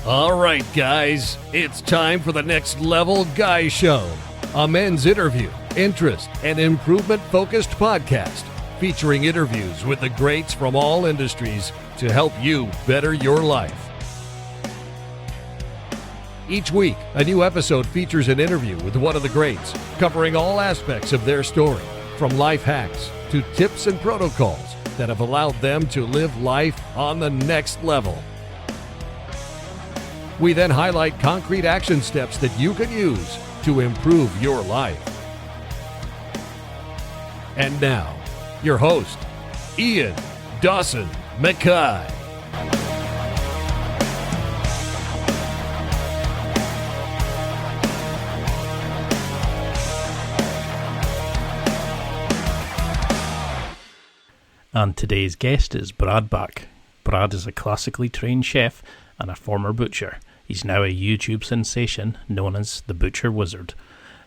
All right, guys, it's time for the Next Level Guy Show, a men's interview, interest, and improvement-focused podcast featuring interviews with the greats from all industries to help you better your life. Each week, a new episode features an interview with one of the greats, covering all aspects of their story, from life hacks to tips and protocols that have allowed them to live life on the next level. We then highlight concrete action steps that you can use to improve your life. And now, your host, Ian Dawson Mackay. And today's guest is Brad Baych. Brad is a classically trained chef and a former butcher. He's now a YouTube sensation known as the Butcher Wizard.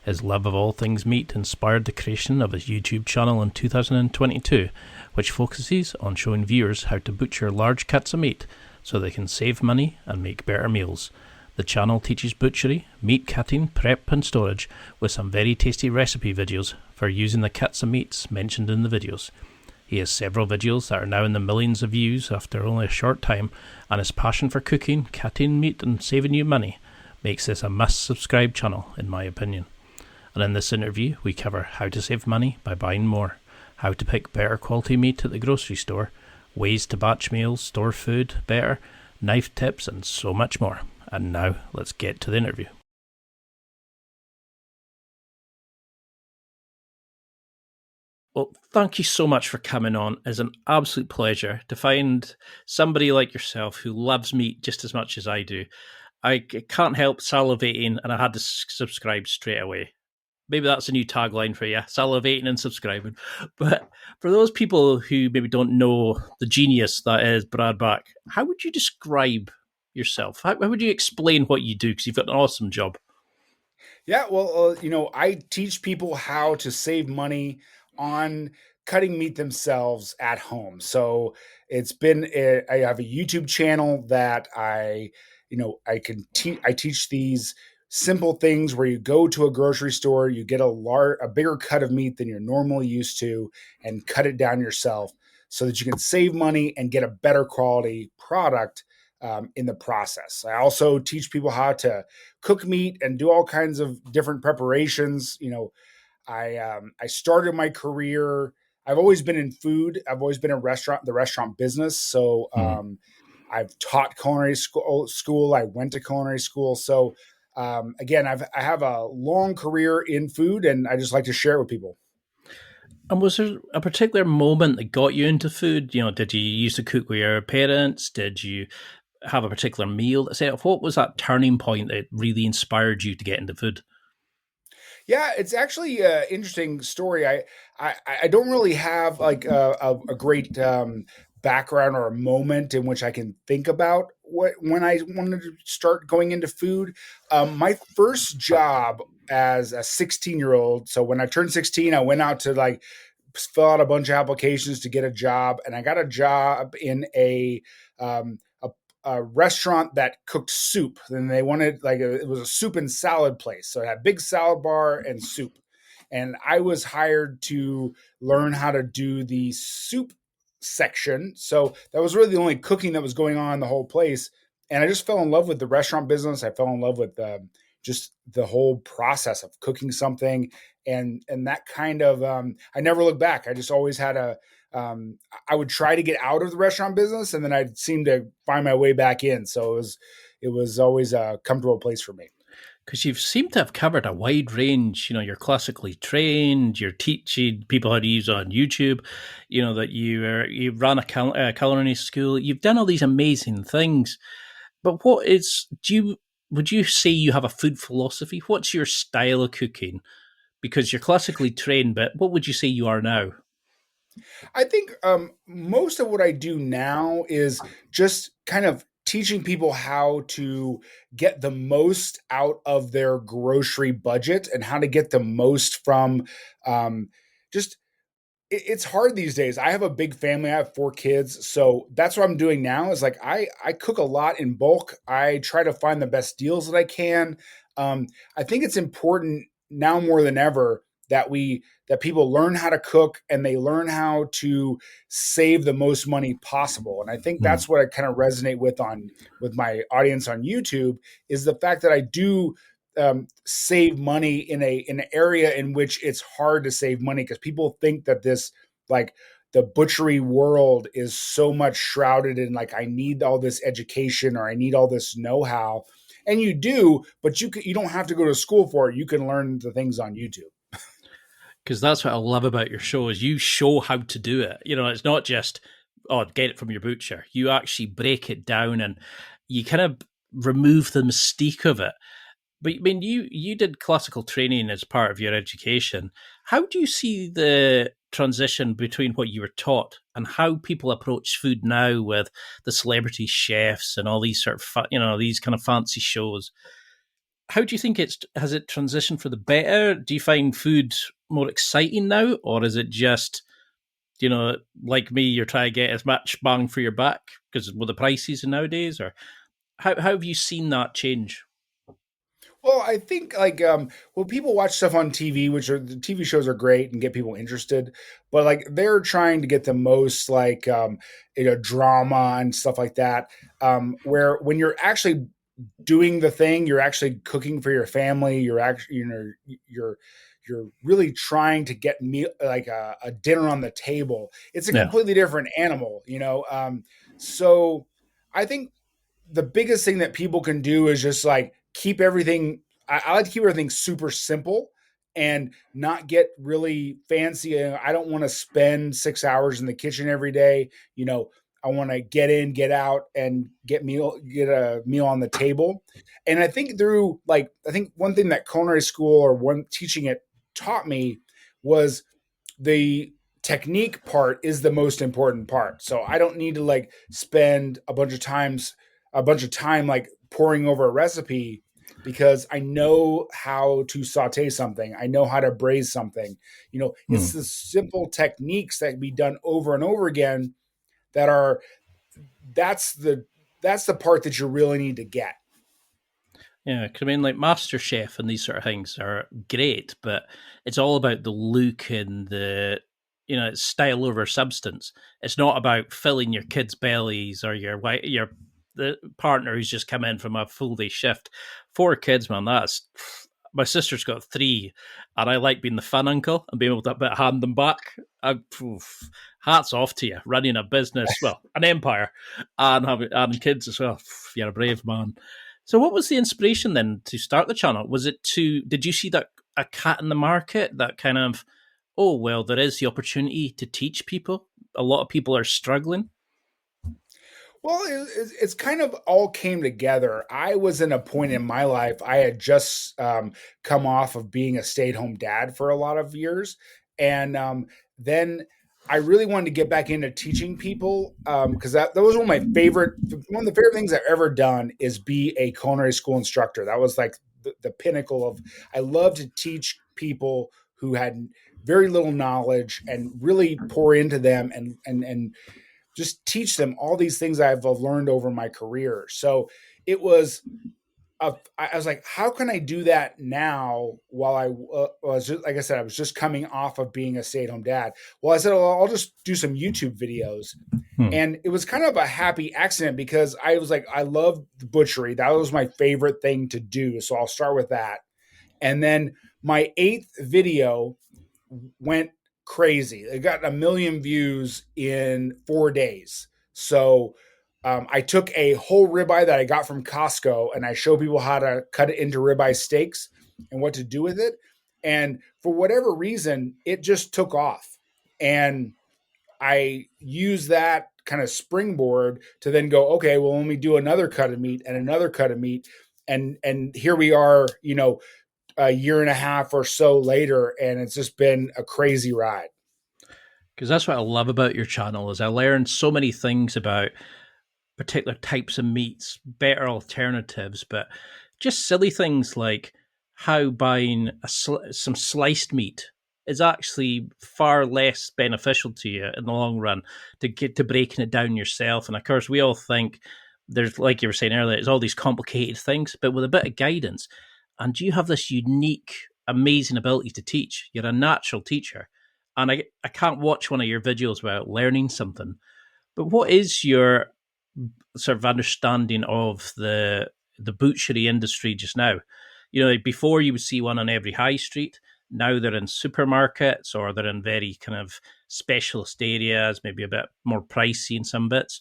His love of all things meat inspired the creation of his YouTube channel in 2022, which focuses on showing viewers how to butcher large cuts of meat so they can save money and make better meals. The channel teaches butchery, meat cutting, prep and storage, with some very tasty recipe videos for using the cuts of meats mentioned in the videos. He has several videos that are now in the millions of views after only a short time, and his passion for cooking, cutting meat and saving you money makes this a must-subscribe channel, in my opinion. And in this interview, we cover how to save money by buying more, how to pick better quality meat at the grocery store, ways to batch meals, store food better, knife tips, and so much more. And now, let's get to the interview. Well, thank you so much for coming on. It's an absolute pleasure to find somebody like yourself who loves meat just as much as I do. I can't help salivating, and I had to subscribe straight away. Maybe that's a new tagline for you, salivating and subscribing. But for those people who maybe don't know the genius that is Brad Baych, how would you describe yourself? How would you explain what you do? Because you've got an awesome job. Yeah, well, I teach people how to save money on cutting meat themselves at home. So I have a YouTube channel that I teach these simple things where you go to a grocery store, you get a bigger cut of meat than you're normally used to, and cut it down yourself so that you can save money and get a better quality product in the process. I also teach people how to cook meat and do all kinds of different preparations. I started my career. I've always been in food. I've always been in the restaurant business. So I've taught culinary school. I went to culinary school. So again, I have a long career in food, and I just like to share it with people. And was there a particular moment that got you into food? Did you used to cook with your parents? Did you have a particular meal? What was that turning point that really inspired you to get into food? Yeah, it's actually an interesting story. I don't really have like a great background or a moment in which I can think about when I wanted to start going into food. My first job as a 16-year-old. So when I turned 16, I went out to fill out a bunch of applications to get a job, and I got a job in a restaurant that cooked soup. And they wanted it was a soup and salad place. So it had big salad bar and soup. And I was hired to learn how to do the soup section. So that was really the only cooking that was going on in the whole place. And I just fell in love with the restaurant business. I fell in love with just the whole process of cooking something. And that kind of, I never looked back. I just always had I would try to get out of the restaurant business, and then I'd seem to find my way back in. So it was always a comfortable place for me. Because you seem to have covered a wide range. You're classically trained. You're teaching people how to use on YouTube. That you ran a culinary school. You've done all these amazing things. But would you say you have a food philosophy? What's your style of cooking? Because you're classically trained, but what would you say you are now? I think most of what I do now is just kind of teaching people how to get the most out of their grocery budget and how to get the most from just it's hard these days. I have a big family. I have 4 kids. So that's what I'm doing now is like I cook a lot in bulk. I try to find the best deals that I can. I think it's important now more than ever that people learn how to cook and they learn how to save the most money possible. And I think Hmm. that's what I kind of resonate with my audience on YouTube is the fact that I do save money in an area in which it's hard to save money because people think that this like the butchery world is so much shrouded in like I need all this education or I need all this know-how, and you do, but you don't have to go to school for it. You can learn the things on YouTube. Because that's what I love about your show is you show how to do it. It's not just, oh, get it from your butcher. You actually break it down and you kind of remove the mystique of it. But I mean, you did classical training as part of your education. How do you see the transition between what you were taught and how people approach food now with the celebrity chefs and all these sort of these kind of fancy shows? How do you think has it transitioned for the better? Do you find food more exciting now, or is it just like me, you're trying to get as much bang for your buck because with the prices nowadays, or how have you seen that change? Well, I think like when people watch stuff on TV, which are the TV shows are great and get people interested, but like they're trying to get the most like drama and stuff like that. Where when you're actually doing the thing, you're actually cooking for your family. You're actually you're really trying to get meal like a dinner on the table. It's a Yeah. completely different animal, So I think the biggest thing that people can do is just like keep everything. I like to keep everything super simple and not get really fancy. I don't want to spend 6 hours in the kitchen every day. I want to get in, get out, and get a meal on the table. And I think I think one thing that culinary school or one teaching it taught me was the technique part is the most important part. So I don't need to like spend a bunch of time like poring over a recipe because I know how to saute something. I know how to braise something. Hmm. It's the simple techniques that can be done over and over again that are that's the part that you really need to get. Yeah, 'cause I mean, like MasterChef and these sort of things are great, but it's all about the look and it's style over substance. It's not about filling your kids' bellies or your the partner who's just come in from a full day shift. 4 kids, man, that's my sister's got 3, and I like being the fun uncle and being able to hand them back. Hats off to you, running a business, well, an empire, and having kids as well. You're a brave man. So, what was the inspiration then to start the channel? Did you see that a cat in the market that kind of, oh, well, there is the opportunity to teach people? A lot of people are struggling. Well, it's kind of all came together. I was in a point in my life, I had just come off of being a stay at home dad for a lot of years. And then I really wanted to get back into teaching people because that was one of the favorite things I've ever done is be a culinary school instructor. That was like the pinnacle of, I love to teach people who had very little knowledge and really pour into them and just teach them all these things I've learned over my career. So it was, I was like, how can I do that now while I was just, like I said, I was just coming off of being a stay-at-home dad. Well, I said, well, I'll just do some YouTube videos. Hmm. And it was kind of a happy accident because I was like, I love the butchery. That was my favorite thing to do. So I'll start with that. And then my 8th video went crazy. It got 1 million views in 4 days. So I took a whole ribeye that I got from Costco and I show people how to cut it into ribeye steaks and what to do with it. And for whatever reason, it just took off. And I use that kind of springboard to then go, okay, well, let me do another cut of meat and another cut of meat. And here we are, a year and a half or so later, and it's just been a crazy ride. Because that's what I love about your channel is I learned so many things about particular types of meats, better alternatives, but just silly things like how buying some sliced meat is actually far less beneficial to you in the long run to get to breaking it down yourself. And of course, we all think there's, like you were saying earlier, it's all these complicated things, but with a bit of guidance. And you have this unique, amazing ability to teach. You're a natural teacher. And I can't watch one of your videos without learning something. But what is your sort of understanding of the butchery industry just now? You know, before you would see one on every high street. Now they're in supermarkets or they're in very kind of specialist areas, maybe a bit more pricey in some bits.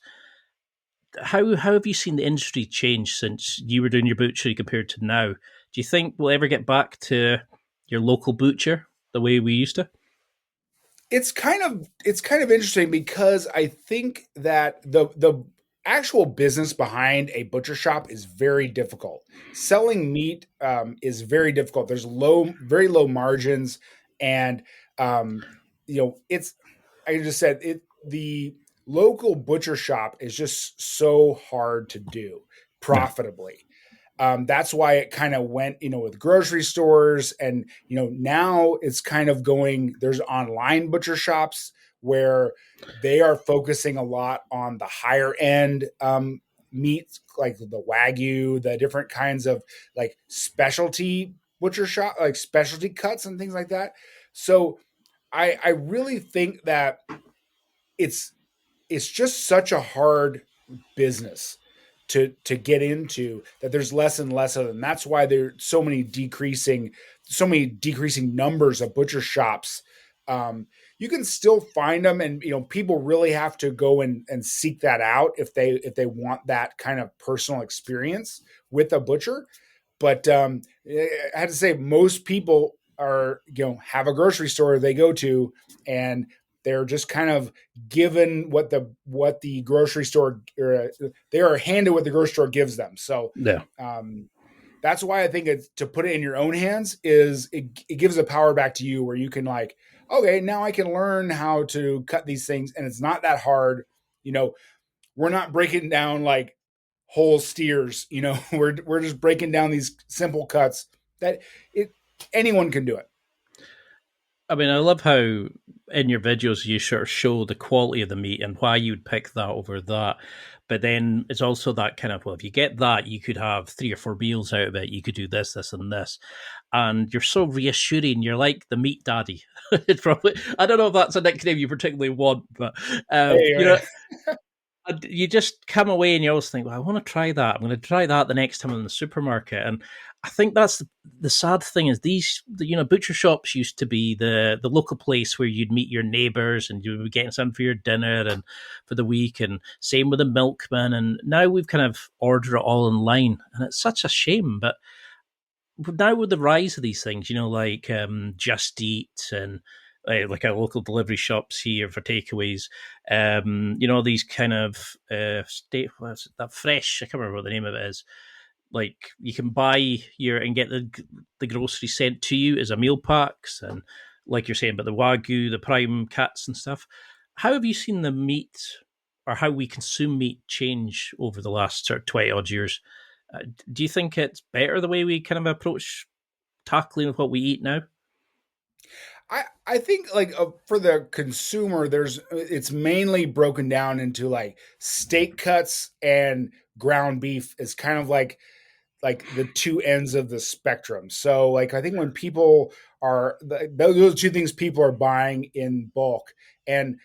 How have you seen the industry change since you were doing your butchery compared to now? Do you think we'll ever get back to your local butcher the way we used to? It's kind of interesting because I think that the actual business behind a butcher shop is very difficult. Selling meat is very difficult. There's very low margins, and um, it's I just said it. The local butcher shop is just so hard to do Yeah. profitably. That's why it kind of went, with grocery stores, and now it's kind of going. There's online butcher shops where they are focusing a lot on the higher end meats, like the wagyu, the different kinds of like specialty butcher shop, like specialty cuts and things like that. So I really think that it's it's just such a hard business to get into, that there's less and less of them. That's why there's so many decreasing numbers of butcher shops. You can still find them, and people really have to go and seek that out if they want that kind of personal experience with a butcher. But I had to say, most people are have a grocery store they go to, and they're just kind of given what the grocery store, or they are handed what the grocery store gives them. So Yeah. um, that's why I think it's, to put it in your own hands, is it gives the power back to you, where you can, like, okay, now I can learn how to cut these things, and it's not that hard. We're not breaking down like whole steers. We're just breaking down these simple cuts that it anyone can do it. I mean, I love how in your videos you sort of show the quality of the meat and why you would pick that over that. But then it's also that kind of, well, if you get that, you could have 3 or 4 meals out of it. You could do this, this, and this. And you're so reassuring. You're like the meat daddy. It's probably, I don't know if that's a nickname you particularly want, but you know, Hey, and you just come away and you always think, well, I want to try that. I'm going to try that the next time I'm in the supermarket. And I think that's the sad thing is butcher shops used to be the local place where you'd meet your neighbors and you would be getting something for your dinner and for the week. And same with the milkman. And now we've kind of ordered it all online. And it's such a shame. But now with the rise of these things, like Just Eat and like our local delivery shops here for takeaways, these kind of state, what's it, that fresh, I can't remember what the name of it is. Like you can buy and get the groceries sent to you as a meal packs, and like you're saying about the wagyu, the prime cuts and stuff. How have you seen the meat or how we consume meat change over the last sort of 20 odd years? Do you think it's better the way we kind of approach tackling with what we eat now? I think, like, for the consumer, it's mainly broken down into like steak cuts and ground beef is kind of like the two ends of the spectrum. So, like, I think when people are those are two things people are buying in bulk. And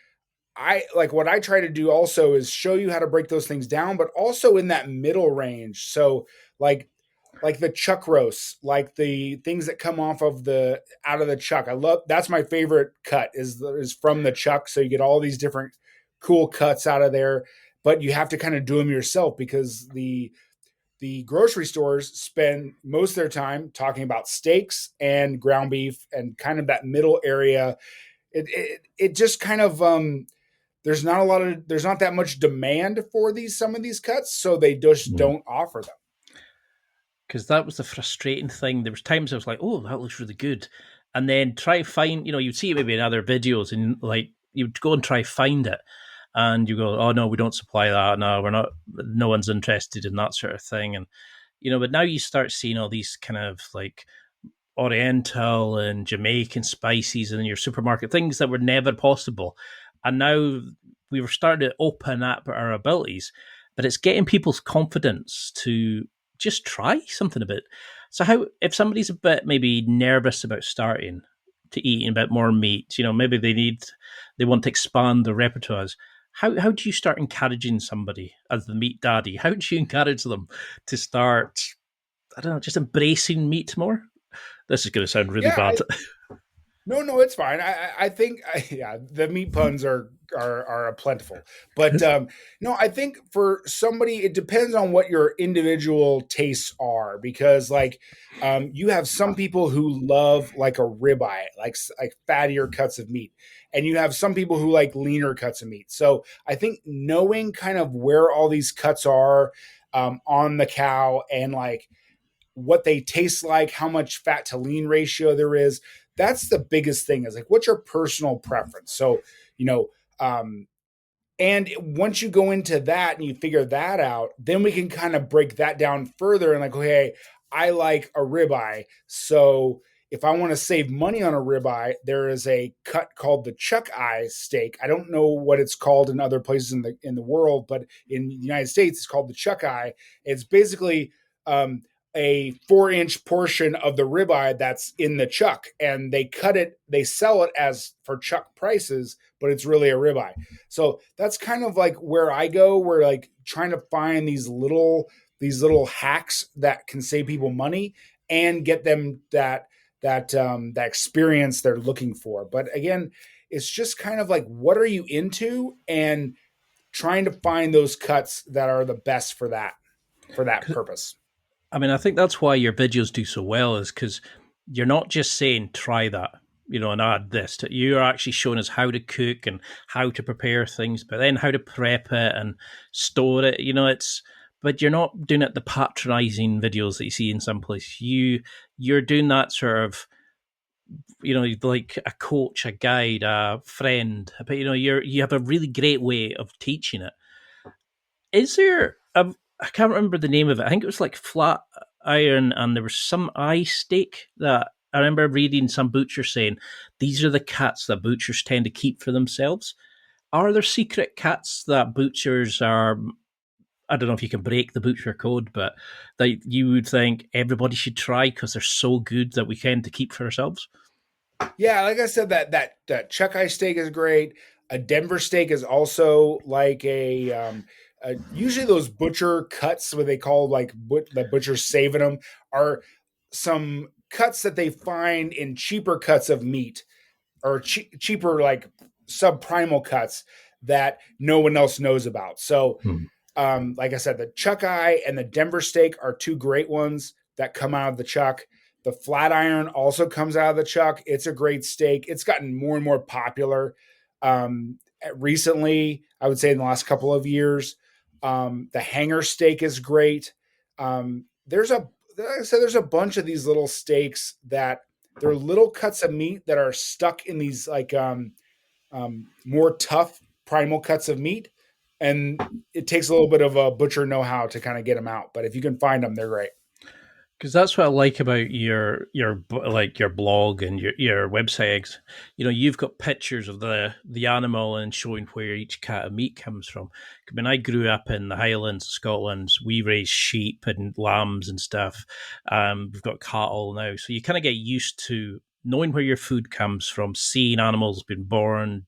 I like, what I try to do also is show you how to break those things down, but also in that middle range. So, like the chuck roasts, like the things that come off of the out of the chuck. That's my favorite cut is from the chuck. So you get all these different cool cuts out of there, but you have to kind of do them yourself, because the grocery stores spend most of their time talking about steaks and ground beef and kind of that middle area. It just kind of there's not that much demand for some of these cuts, so they just don't offer them. Because that was the frustrating thing. There was times I was like, "Oh, that looks really good," and then try find, you'd see it maybe in other videos, and like you'd go and try find it, and you go, "Oh no, we don't supply that. No, we're not. No one's interested in that sort of thing." And but now you start seeing all these kind of like Oriental and Jamaican spices in your supermarket, things that were never possible. And now we were starting to open up our abilities, but it's getting people's confidence to just try something a bit. So how if somebody's a bit maybe nervous about starting to eating a bit more meat, maybe they want to expand their repertoires. How do you start encouraging somebody as the meat daddy? How do you encourage them to start, I don't know, just embracing meat more? This is going to sound really Yeah, bad. no, it's fine. I think, yeah, the meat puns are plentiful, but no, I think for somebody, it depends on what your individual tastes are, because like, you have some people who love like a ribeye, like fattier cuts of meat, and you have some people who like leaner cuts of meat. So I think knowing kind of where all these cuts are on the cow, and like what they taste like, how much fat to lean ratio there is. That's the biggest thing, is like, what's your personal preference? So, you know, and once you go into that and you figure that out, then we can kind of break that down further and like, okay, I like a ribeye. So if I want to save money on a ribeye, there is a cut called the chuck eye steak. I don't know what it's called in other places in the world, but in the United States, it's called the chuck eye. It's basically a 4-inch portion of the ribeye that's in the chuck, and they cut it, they sell it as for chuck prices, but it's really a ribeye. So that's kind of like where I go. We're like trying to find these little hacks that can save people money and get them that experience they're looking for. But again, it's just kind of like, what are you into, and trying to find those cuts that are the best for that purpose. I mean, I think that's why your videos do so well, is because you're not just saying try that, and add this. You're actually showing us how to cook and how to prepare things, but then how to prep it and store it. But you're not doing it the patronizing videos that you see in some place. You're doing that sort of, like a coach, a guide, a friend. But you have a really great way of teaching it. Is there I can't remember the name of it. I think it was like flat iron, and there was some eye steak that I remember reading some butcher saying these are the cats that butchers tend to keep for themselves. Are there secret cats that butchers are? I don't know if you can break the butcher code, but that you would think everybody should try because they're so good that we tend to keep for ourselves. Yeah, like I said, that chuck eye steak is great. A Denver steak is also like usually those butcher cuts, what they call like the butcher's saving them, are some cuts that they find in cheaper cuts of meat, or cheaper like subprimal cuts that no one else knows about. So Hmm. like I said, the chuck eye and the Denver steak are two great ones that come out of the chuck. The flat iron also comes out of the chuck. It's a great steak. It's gotten more and more popular recently, I would say in the last couple of years. The hanger steak is great. There's a like I said, there's a bunch of these little steaks that they're little cuts of meat that are stuck in these like more tough primal cuts of meat, and it takes a little bit of a butcher know-how to kind of get them out. But if you can find them, they're great. Because that's what I like about your blog and your website. You've got pictures of the animal and showing where each cat of meat comes from. When I grew up in the Highlands of Scotland, we raised sheep and lambs and stuff. We've got cattle now, so you kind of get used to knowing where your food comes from, seeing animals being born,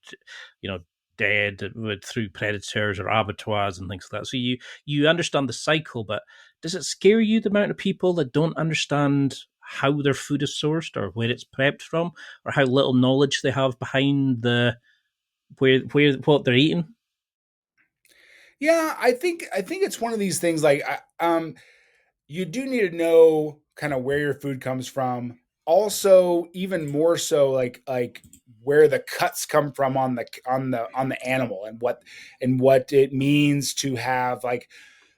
dead through predators or abattoirs and things like that. So you understand the cycle, but does it scare you the amount of people that don't understand how their food is sourced or where it's prepped from, or how little knowledge they have behind the where what they're eating? Yeah, I think it's one of these things like you do need to know kind of where your food comes from. Also, even more so, like where the cuts come from on the animal, and what it means to have like,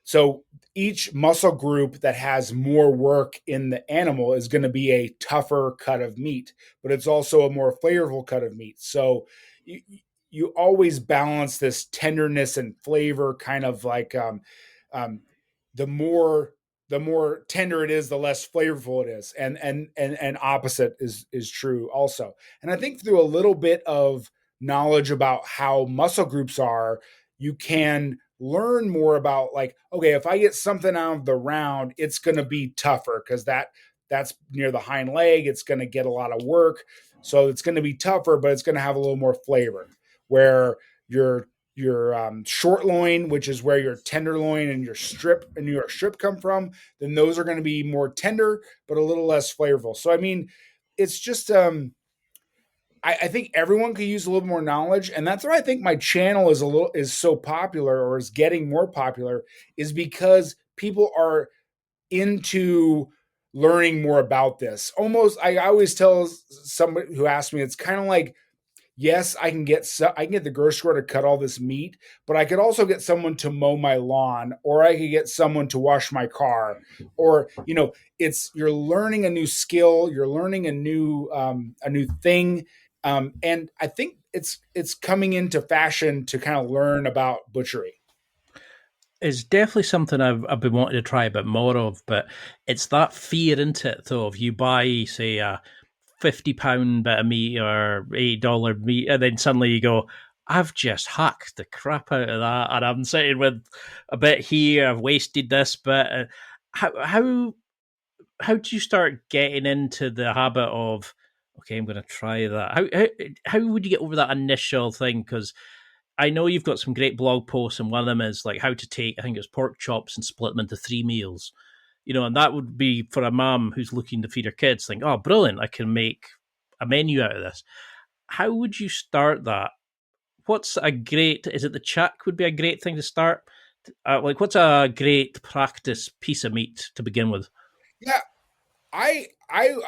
so each muscle group that has more work in the animal is going to be a tougher cut of meat, but it's also a more flavorful cut of meat. So you, you always balance this tenderness and flavor, kind of like um, the more the more tender it is, the less flavorful it is. And opposite is true also. And I think through a little bit of knowledge about how muscle groups are, you can learn more about, like, okay, if I get something out of the round, it's going to be tougher because that's near the hind leg. It's going to get a lot of work. So it's going to be tougher, but it's going to have a little more flavor. Where your short loin, which is where your tenderloin and your New York strip come from, then those are going to be more tender, but a little less flavorful. So I mean, it's just I think everyone could use a little more knowledge, and that's why I think my channel is so popular, or is getting more popular, is because people are into learning more about this. Almost, I always tell somebody who asks me, it's kind of like, yes, I can get the grocery store to cut all this meat, but I could also get someone to mow my lawn, or I could get someone to wash my car, or it's, you're learning a new skill, you're learning a new thing, and I think it's coming into fashion to kind of learn about butchery. It's definitely something I've been wanting to try a bit more of, but it's that fear into it though. If you buy, say, a £50 bit of meat or $8 meat, and then suddenly you go, I've just hacked the crap out of that, and I'm sitting with a bit here, I've wasted this bit. How do you start getting into the habit of, okay, I'm going to try that? How would you get over that initial thing? Because I know you've got some great blog posts, and one of them is like how to take, I think it's pork chops and split them into 3 meals. And that would be for a mom who's looking to feed her kids, think, oh, brilliant, I can make a menu out of this. How would you start that? Is it the chuck would be a great thing to start? What's a great practice piece of meat to begin with? Yeah, I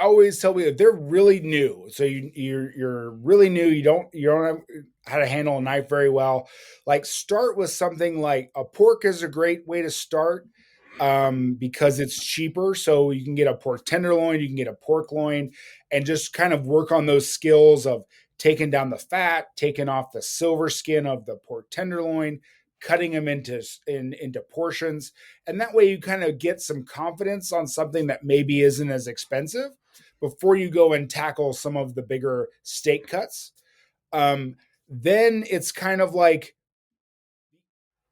always tell people if they're really new, so you're really new, you don't have how to handle a knife very well, like start with something like a pork is a great way to start, because it's cheaper. So you can get a pork tenderloin, you can get a pork loin, and just kind of work on those skills of taking down the fat, taking off the silver skin of the pork tenderloin, cutting them into portions, and that way you kind of get some confidence on something that maybe isn't as expensive before you go and tackle some of the bigger steak cuts. Then it's kind of like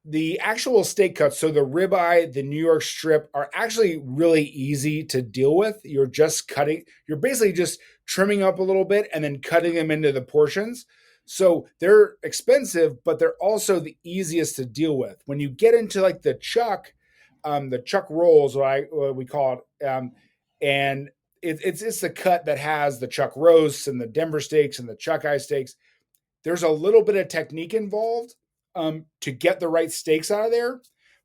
the actual steak cuts, so the ribeye, the New York strip, are actually really easy to deal with. You're basically just trimming up a little bit and then cutting them into the portions. So they're expensive, but they're also the easiest to deal with. When you get into like the chuck rolls, what we call it, and it's the cut that has the chuck roasts and the Denver steaks and the chuck eye steaks. There's a little bit of technique involved, to get the right steaks out of there.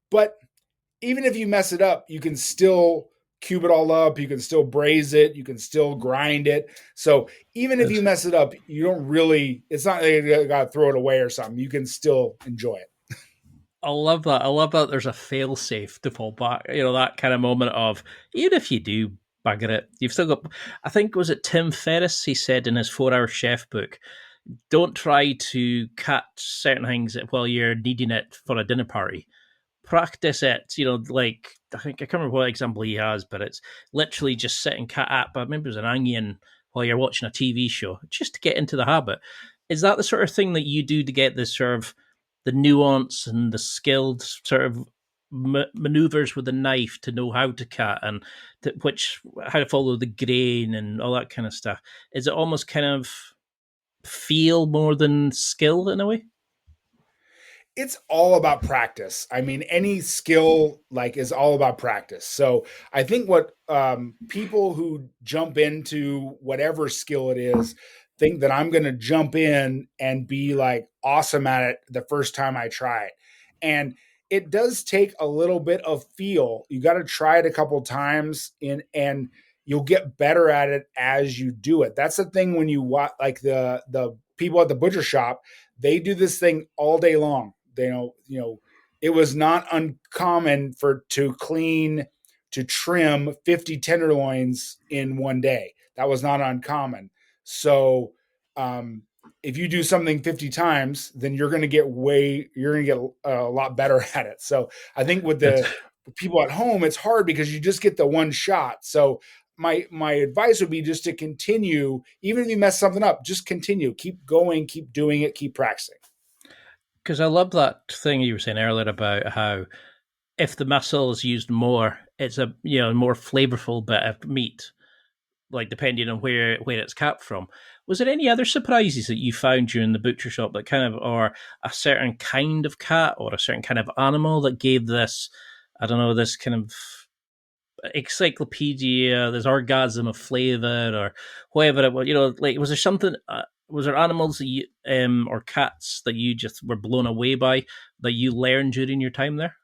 But even if you mess it up, you can still cube it all up. You can still braise it. You can still grind it. So even if you mess it up, it's not like you got to throw it away or something. You can still enjoy it. I love that. I love that there's a fail safe to fall back. That kind of moment of, even if you do bugger it, you've still got, I think, was it Tim Ferriss? He said in his 4 Hour Chef book, don't try to cut certain things while you're needing it for a dinner party. Practice it, like, I can't remember what example he has, but it's literally just sit and cut up. But maybe it was an onion while you're watching a TV show, just to get into the habit. Is that the sort of thing that you do to get this sort of the nuance and the skilled sort of maneuvers with the knife to know how to cut and how to follow the grain and all that kind of stuff? Is it almost kind of feel more than skill in a way? It's all about practice. I mean, any skill is all about practice. So I think what people who jump into whatever skill it is think that I'm going to jump in and be like awesome at it the first time I try it. And it does take a little bit of feel. You got to try it a couple times and you'll get better at it as you do it. That's the thing when you watch, like the people at the butcher shop, they do this thing all day long. It was not uncommon to trim 50 tenderloins in one day. That was not uncommon. So, if you do something 50 times, then you're going to get a lot better at it. So I think with people at home, it's hard because you just get the one shot. So my advice would be just to continue, even if you mess something up, just continue, keep going, keep doing it, keep practicing. Because I love that thing you were saying earlier about how if the muscle is used more, it's a more flavorful bit of meat, like depending on where it's capped from. Was there any other surprises that you found during the butcher shop that kind of, or a certain kind of cat or a certain kind of animal that gave this, I don't know, this kind of encyclopedia, this orgasm of flavor or whatever it was? Like, was there something? Was there animals that you, or cats that you just were blown away by that you learned during your time there?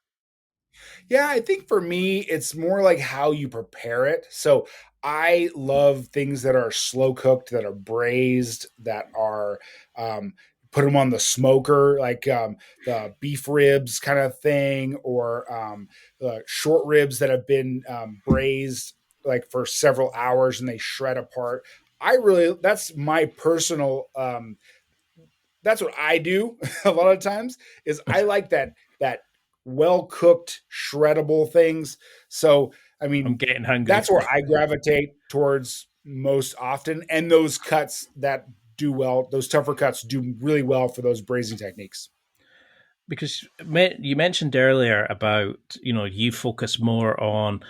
Yeah, I think for me, it's more like how you prepare it. So I love things that are slow cooked, that are braised, that are put them on the smoker, like the beef ribs kind of thing, or short ribs that have been braised like for several hours and they shred apart. That's my personal that's what I do a lot of times is I like that well cooked shreddable things. So I I'm mean getting hungry. that's where I gravitate towards most often, and those cuts that do well, those tougher cuts do really well for those braising techniques. Because you mentioned earlier about you focus more on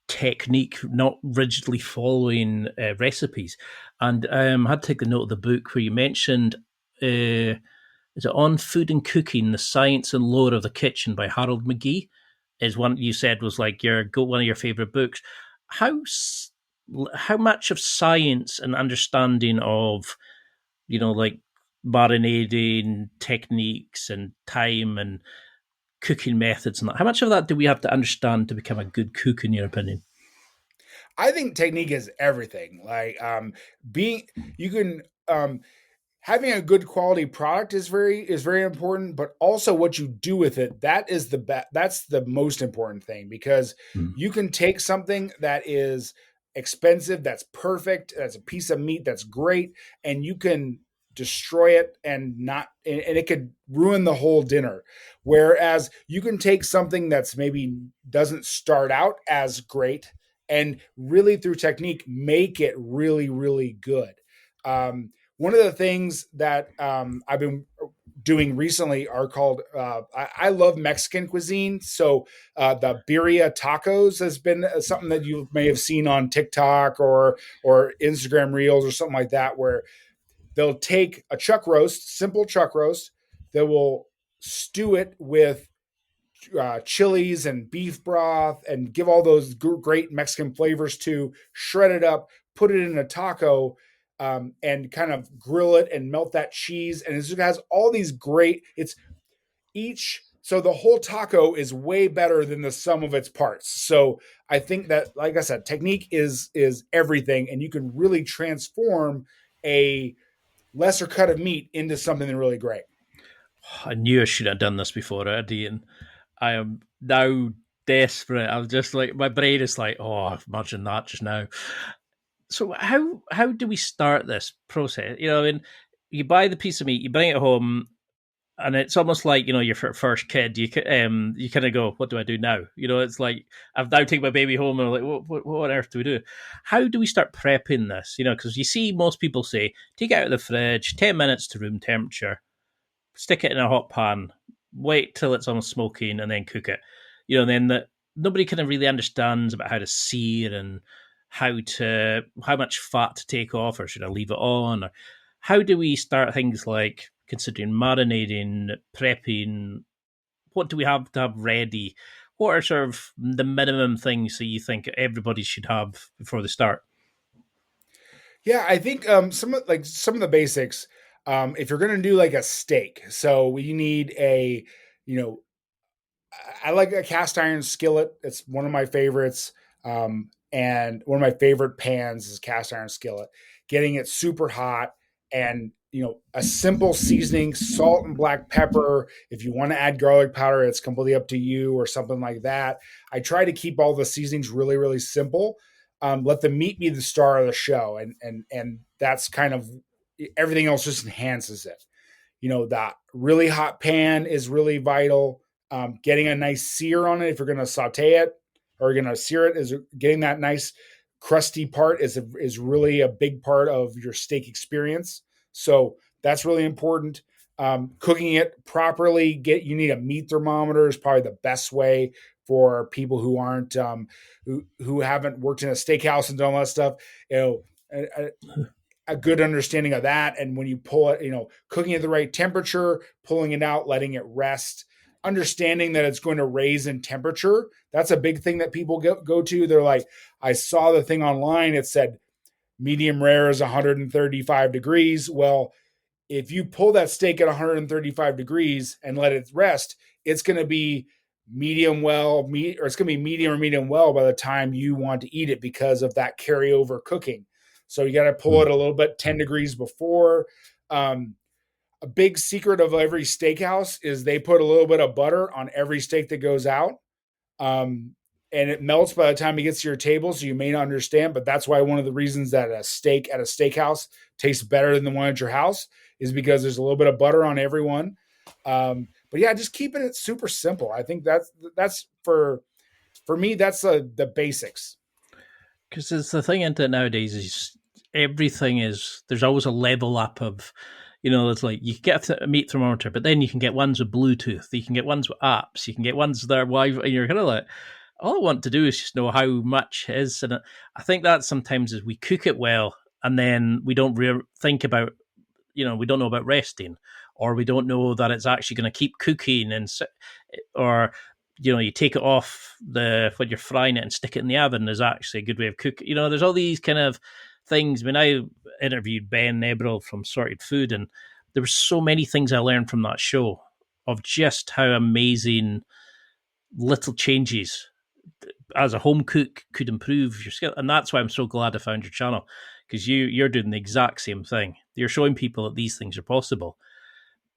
technique, not rigidly following recipes. And I had to take the note of the book where you mentioned, is it On Food and Cooking, The Science and Lore of the Kitchen by Harold McGee, is one you said was like one of your favorite books. How how much of science and understanding of, like marinating techniques and time and cooking methods and that, how much of that do we have to understand to become a good cook, in your opinion? I think technique is everything. Like being you can having a good quality product is very important, but also what you do with it, that's the most important thing, because Mm. you can take something that is expensive, that's perfect, that's a piece of meat that's great, and you can destroy it and it could ruin the whole dinner. Whereas you can take something that's maybe doesn't start out as great and really through technique make it really really good. One of the things that I've been doing recently are called I love Mexican cuisine. So the birria tacos has been something that you may have seen on TikTok or Instagram Reels or something like that, where they'll take a chuck roast, simple chuck roast, they will stew it with chilies and beef broth and give all those great Mexican flavors to, shred it up, put it in a taco, and kind of grill it and melt that cheese. And it has all these great, it's each, so the whole taco is way better than the sum of its parts. So I think that, like I said, technique is everything, and you can really transform a lesser cut of meat into something really great. I knew I should have done this before, Eddie, and I am now desperate. I'm just like, my brain is like, oh, imagine that just now. So how do we start this process? I mean, you buy the piece of meat, you bring it home, and it's almost like your first kid. You kind of go, what do I do now? It's like I've now taken my baby home, and I'm like, what on earth do we do? How do we start prepping this? Because you see most people say, take it out of the fridge, 10 minutes to room temperature, stick it in a hot pan, wait till it's almost smoking, and then cook it. Then nobody kind of really understands about how to sear and how much fat to take off, or should I leave it on? Or how do we start things like considering marinating, prepping? What do we have to have ready? What are sort of the minimum things that you think everybody should have before they start? Yeah, I think some of the basics. If you're going to do like a steak, so we need you know, I like a cast iron skillet. It's one of my favorites. And one of my favorite pans is cast iron skillet. Getting it super hot, and a simple seasoning, salt and black pepper. If you want to add garlic powder, it's completely up to you, or something like that. I try to keep all the seasonings really really simple. Let the meat be the star of the show, and that's kind of everything else just enhances it. That really hot pan is really vital. Getting a nice sear on it if you're going to saute it or you're going to sear it, is getting that nice crusty part is really a big part of your steak experience. So that's really important. Cooking it properly, you need a meat thermometer is probably the best way for people who aren't who haven't worked in a steakhouse and done all that stuff. A good understanding of that, and when you pull it, cooking at the right temperature, pulling it out, letting it rest, understanding that it's going to raise in temperature. That's a big thing that people go to. They're like, I saw the thing online, it said medium rare is 135 degrees. Well, if you pull that steak at 135 degrees and let it rest, it's going to be medium well, or it's going to be medium or medium well by the time you want to eat it because of that carryover cooking. So you got to pull it a little bit 10 degrees before. A big secret of every steakhouse is they put a little bit of butter on every steak that goes out. And it melts by the time it gets to your table, so you may not understand, but that's why one of the reasons that a steak at a steakhouse tastes better than the one at your house is because there's a little bit of butter on every one. But yeah, just keeping it super simple. I think that's for me, that's the basics. Because it's the thing into it nowadays is everything is, there's always a level up of, it's like you can get a meat thermometer, but then you can get ones with Bluetooth, you can get ones with apps, you can get ones that are Wi-Fi, and you're kind of like, all I want to do is just know how much it is. And I think that sometimes is we cook it well, and then we don't think about, we don't know about resting, or we don't know that it's actually going to keep cooking, or you take it off when you're frying it and stick it in the oven is actually a good way of cooking. There's all these kind of things. I mean, I interviewed Ben Nebril from Sorted Food, and there were so many things I learned from that show of just how amazing little changes as a home cook could improve your skill. And that's why I'm so glad I found your channel, because you're doing the exact same thing. You're showing people that these things are possible.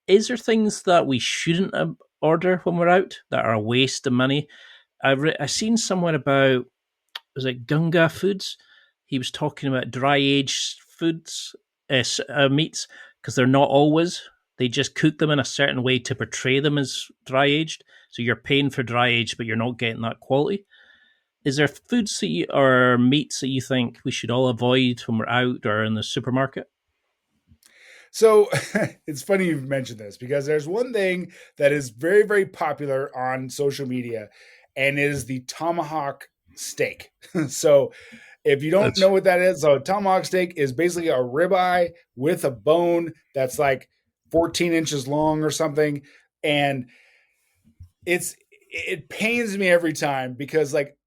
Is there things that we shouldn't order when we're out that are a waste of money? I seen somewhere about, was it Gunga Foods? He was talking about dry aged foods, meats, because they're not always. They just cook them in a certain way to portray them as dry aged. So you're paying for dry aged, but you're not getting that quality. Is there foods or meats that you think we should all avoid when we're out or in the supermarket? So it's funny you've mentioned this, because there's one thing that is very, very popular on social media, and it is the tomahawk steak. So if you don't know what that is, so a tomahawk steak is basically a ribeye with a bone that's like 14 inches long or something. And it pains me every time, because like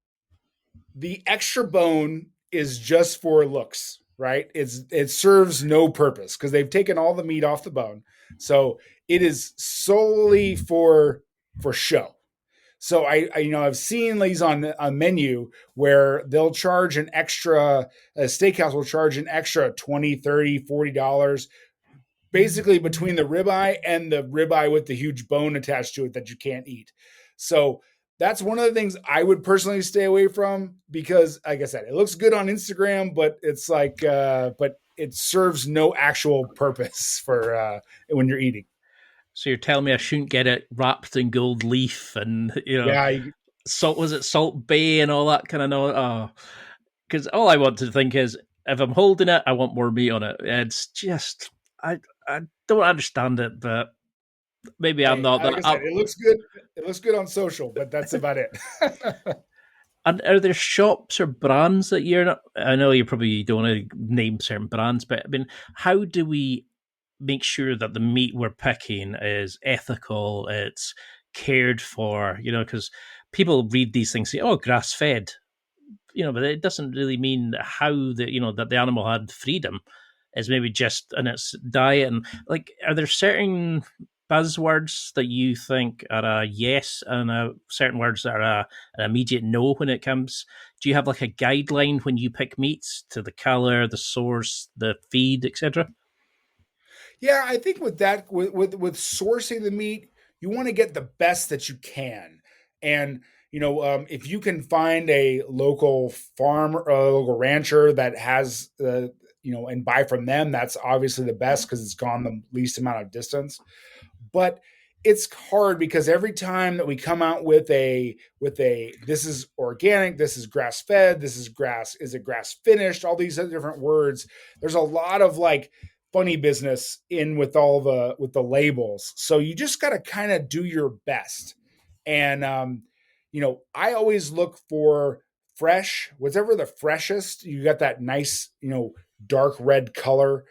the extra bone is just for looks, right? It serves no purpose because they've taken all the meat off the bone. So it is solely for show. So I've seen these on a menu where they'll charge an extra, a steakhouse will charge an extra $20, $30, $40, basically between the ribeye and the ribeye with the huge bone attached to it that you can't eat. So that's one of the things I would personally stay away from, because like I said, it looks good on Instagram, but it's like, but it serves no actual purpose for when you're eating. So you're telling me I shouldn't get it wrapped in gold leaf and, Yeah. Salt Bay and all that kind of no. Because all I want to think is, if I'm holding it, I want more meat on it. It's just, I don't understand it, but maybe I'm not. Like I said, it looks good. It looks good on social, but that's about it. And are there shops or brands that you're not? I know you probably don't want to name certain brands, but I mean, how do we make sure that the meat we're picking is ethical, it's cared for? Because people read these things, say, "Oh, grass fed," but it doesn't really mean how that the animal had freedom. It's maybe just in its diet. And like, are there certain buzzwords that you think are a yes and certain words that are an immediate no when it comes? Do you have like a guideline when you pick meats to the color, the source, the feed, etc.? Yeah, I think with that, with sourcing the meat, you want to get the best that you can, and if you can find a local farm or a local rancher that has and buy from them, that's obviously the best because it's gone the least amount of distance. But it's hard because every time that we come out with a this is organic, this is grass fed, this is it grass finished, all these other different words, there's a lot of like funny business in with the labels. So you just got to kind of do your best. And I always look for fresh, whatever the freshest. You got that nice, dark red color.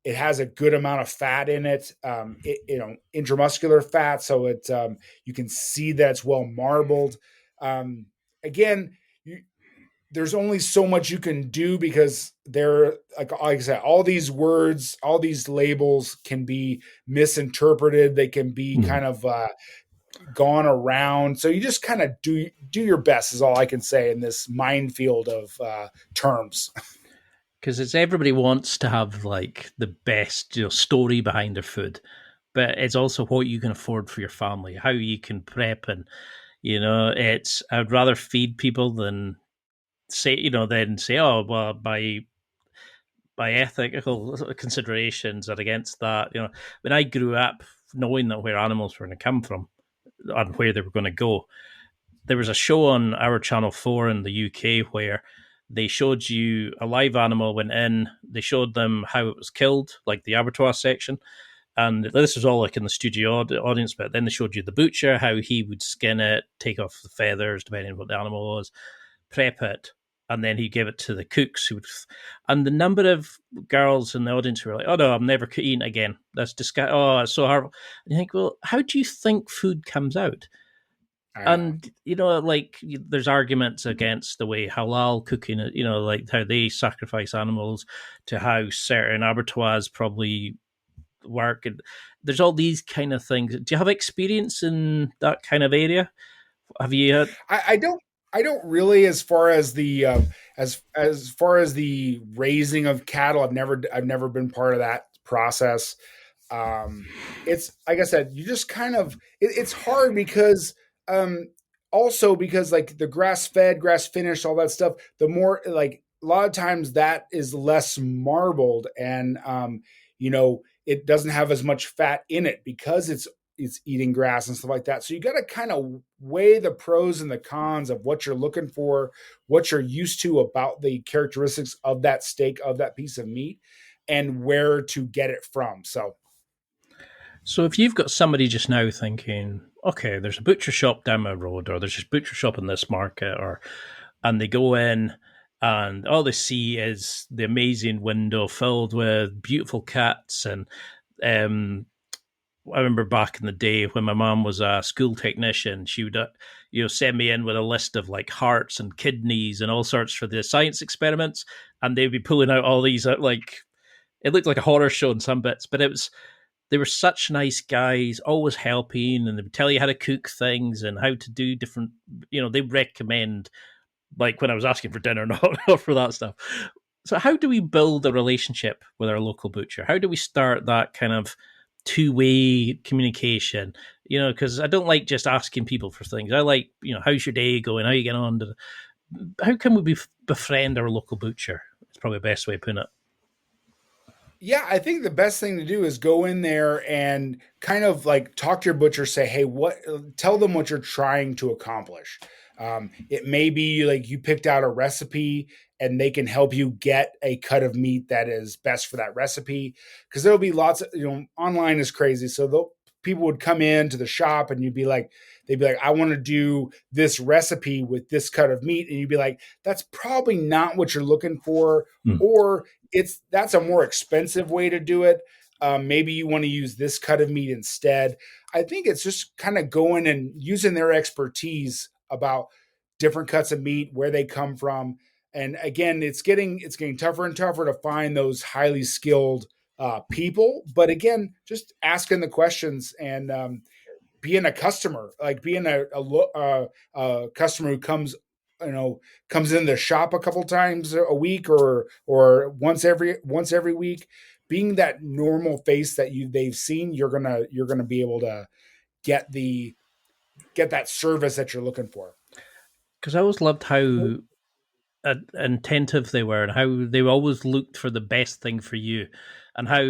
It has a good amount of fat in it, intramuscular fat, so you can see that it's well marbled. Again, there's only so much you can do because they're like I said, all these words, all these labels can be misinterpreted. They can be kind of gone around. So you just kind of do your best is all I can say in this minefield of terms. Because it's everybody wants to have like the best story behind their food, but it's also what you can afford for your family, how you can prep, and it's I'd rather feed people than say, oh well, by ethical considerations are against that. When I grew up knowing that where animals were going to come from and where they were going to go, there was a show on our Channel 4 in the UK where they showed you a live animal went in, they showed them how it was killed, like the abattoir section. And this was all like in the studio audience, but then they showed you the butcher, how he would skin it, take off the feathers, depending on what the animal was, prep it, and then he'd give it to the cooks. And the number of girls in the audience who were like, oh no, I'm never eating it again. That's disgusting. Oh, it's so horrible. And you think, well, how do you think food comes out? And like there's arguments against the way halal cooking, like how they sacrifice animals to how certain abattoirs probably work, and there's all these kind of things. Do you have experience in that kind of area? Have you had? I don't really, as far as the as far as the raising of cattle. I've never been part of that process. It's like I said, you just kind of it's hard because um, also because like the grass fed, grass finished, all that stuff. The more like a lot of times that is less marbled, and it doesn't have as much fat in it because it's eating grass and stuff like that. So you got to kind of weigh the pros and the cons of what you're looking for, what you're used to about the characteristics of that steak, of that piece of meat, and where to get it from. So if you've got somebody just now thinking, okay, there's a butcher shop down my road, or there's a butcher shop in this market, and they go in and all they see is the amazing window filled with beautiful cats. And I remember back in the day when my mom was a school technician, she would send me in with a list of like hearts and kidneys and all sorts for the science experiments, and they'd be pulling out all these like it looked like a horror show in some bits, but they were such nice guys, always helping, and they would tell you how to cook things and how to do different. They recommend, like when I was asking for dinner, not for that stuff. So, how do we build a relationship with our local butcher? How do we start that kind of two-way communication? Because I don't like just asking people for things. I like, how's your day going? How you getting on? How can we befriend our local butcher? It's probably the best way of putting it. Yeah, I think the best thing to do is go in there and kind of like talk to your butcher, say, hey, tell them what you're trying to accomplish. It may be like you picked out a recipe and they can help you get a cut of meat that is best for that recipe. Because there'll be lots of, online is crazy. So people would come in to the shop and they'd be like, I want to do this recipe with this cut of meat. And you'd be like, that's probably not what you're looking for. Hmm. Or that's a more expensive way to do it. Maybe you want to use this cut of meat instead. I think it's just kind of going and using their expertise about different cuts of meat, where they come from. And again, it's getting tougher and tougher to find those highly skilled people. But again, just asking the questions and being a customer, like being a customer who comes in the shop a couple times a week or once every week, being that normal face that they've seen, you're gonna be able to get that service that you're looking for. Because I always loved how attentive they were and how they always looked for the best thing for you. and how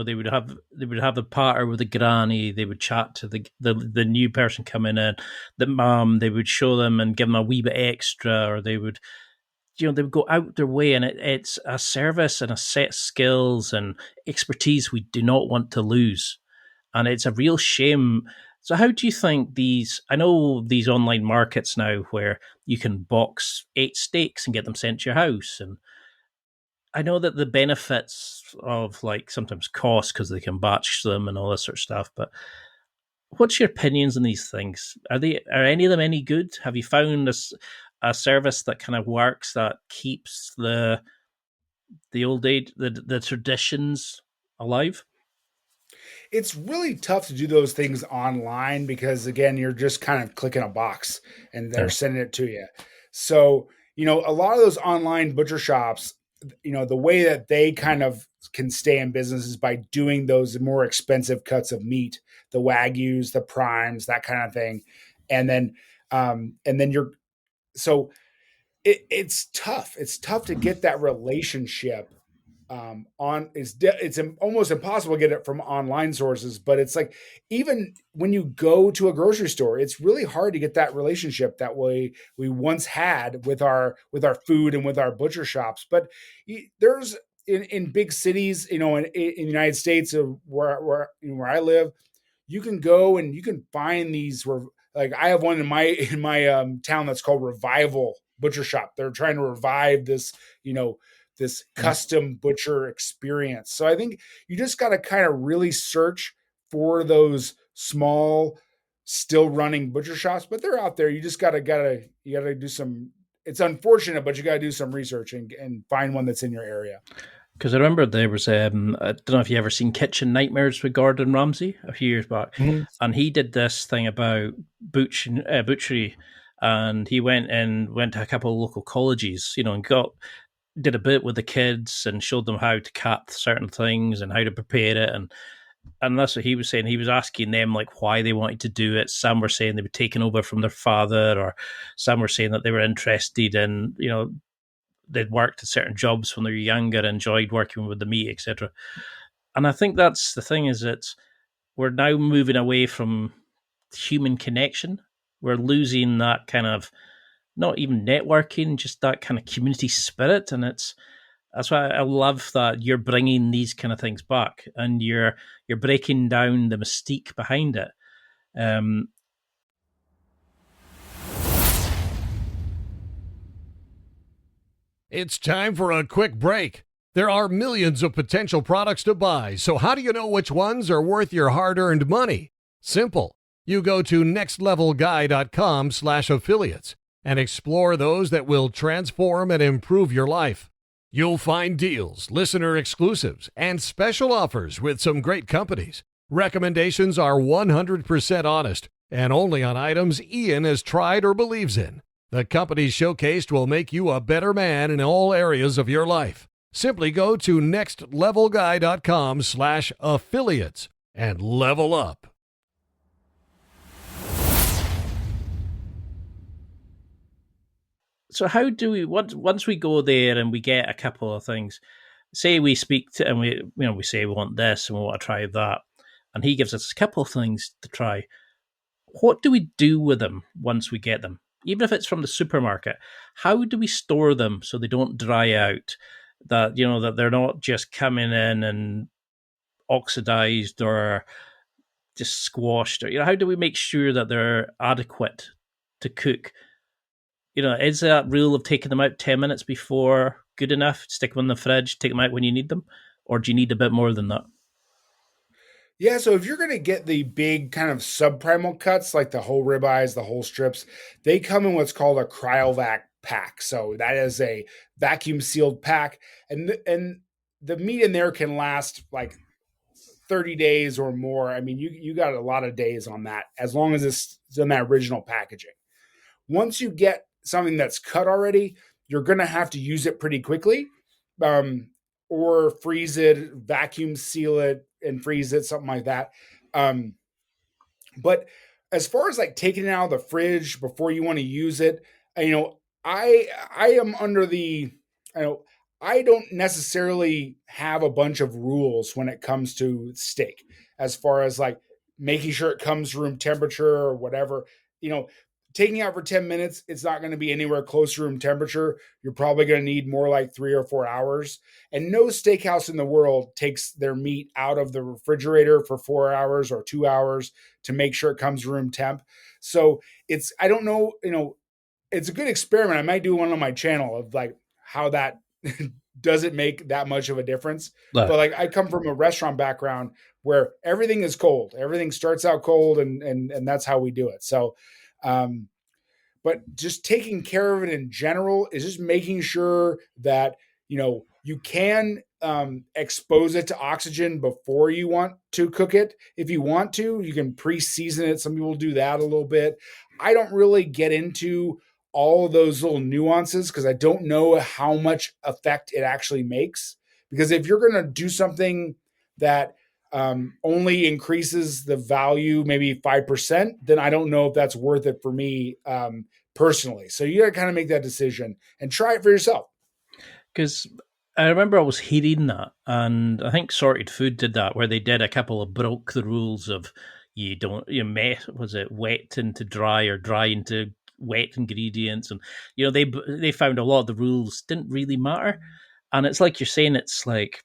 they would have the patter with the granny. They would chat to the new person coming in, the mum. They would show them and give them a wee bit extra, or they would go out their way, and it's a service and a set of skills and expertise we do not want to lose, and it's a real shame. So, how do you think these? I know these online markets now where you can box 8 steaks and get them sent to your house, and I know that the benefits of like sometimes cost because they can batch them and all this sort of stuff. But what's your opinions on these things? Are any of them any good? Have you found a service that kind of works that keeps the old age the traditions alive? It's really tough to do those things online because again, you're just kind of clicking a box and they're Yeah. sending it to you. So, a lot of those online butcher shops, the way that they kind of can stay in business is by doing those more expensive cuts of meat, the wagyus, the primes, that kind of thing. And then you're so it's tough. It's tough to get that relationship it's almost impossible to get it from online sources, but it's like even when you go to a grocery store, it's really hard to get that relationship that way we once had with our food and with our butcher shops. But there's in big cities, in the United States, where I live, you can go and you can find these where, like, I have one in my town that's called Revival Butcher Shop. They're trying to revive this Yeah. custom butcher experience. So I think you just got to kind of really search for those small, still running butcher shops, but they're out there. You just gotta do some. It's unfortunate, but you got to do some research and find one that's in your area. Because I remember there was, I don't know if you ever seen Kitchen Nightmares with Gordon Ramsay a few years back, Mhm. and he did this thing about butchery, and he went to a couple of local colleges, and did a bit with the kids and showed them how to cut certain things and how to prepare it, and that's what he was saying. He was asking them like why they wanted to do it. Some were saying they were taken over from their father, or some were saying that they were interested in, they'd worked at certain jobs when they were younger, enjoyed working with the meat, etc. And I think that's the thing, is that we're now moving away from human connection. We're losing that kind of, not even networking, just that kind of community spirit, and that's why I love that you're bringing these kind of things back, and you're breaking down the mystique behind it. Um, It's time for a quick break. There are millions of potential products to buy, so how do you know which ones are worth your hard-earned money? Simple. You go to nextlevelguy.com/affiliates and explore those that will transform and improve your life. You'll find deals, listener exclusives, and special offers with some great companies. Recommendations are 100% honest and only on items Ian has tried or believes in. The companies showcased will make you a better man in all areas of your life. Simply go to nextlevelguy.com/affiliates and level up. so how do we, once we go there and we get a couple of things, say we speak to, and we say we want this and we want to try that, and he gives us a couple of things to try. What do we do with them once we get them? Even if it's from the supermarket, how do we store them so they don't dry out? That they're not just coming in and oxidized or just squashed, or how do we make sure that they're adequate to cook? Is that rule of taking them out 10 minutes before good enough? Stick them in the fridge, take them out when you need them, or do you need a bit more than that? Yeah, so if you're going to get the big kind of subprimal cuts, like the whole ribeyes, the whole strips, they come in what's called a cryovac pack. So that is a vacuum sealed pack, and the meat in there can last like 30 days or more. I mean, you got a lot of days on that as long as it's in that original packaging. Once you get something that's cut already, you're going to have to use it pretty quickly, um, or freeze it, vacuum seal it, and freeze it, something like that. Um, but as far as like taking it out of the fridge before you want to use it, you know, I am under the, you know, I don't necessarily have a bunch of rules when it comes to steak, as far as like making sure it comes room temperature or whatever. You know, taking out for 10 minutes, it's not going to be anywhere close to room temperature. You're probably going to need more like 3 or 4 hours. And no steakhouse in the world takes their meat out of the refrigerator for 4 hours or 2 hours to make sure it comes room temp. So I don't know, it's a good experiment. I might do one on my channel of like how that doesn't make that much of a difference. Uh, But like I come from a restaurant background where everything is cold. Everything starts out cold and that's how we do it. So um but just taking care of it in general is just making sure that you can expose it to oxygen before you want to cook it. If you want to, you can pre-season it. Some people do that a little bit. I don't really get into all of those little nuances because I don't know how much effect it actually makes. Because if you're going to do something that only increases the value maybe 5%, then I don't know if that's worth it for me personally. So you got to kind of make that decision and try it for yourself. Because I remember I was hearing that, and I think Sorted Food did that, where they did a couple of broke the rules of you don't you met was it wet into dry or dry into wet ingredients, and they found a lot of the rules didn't really matter, and it's like you're saying, it's like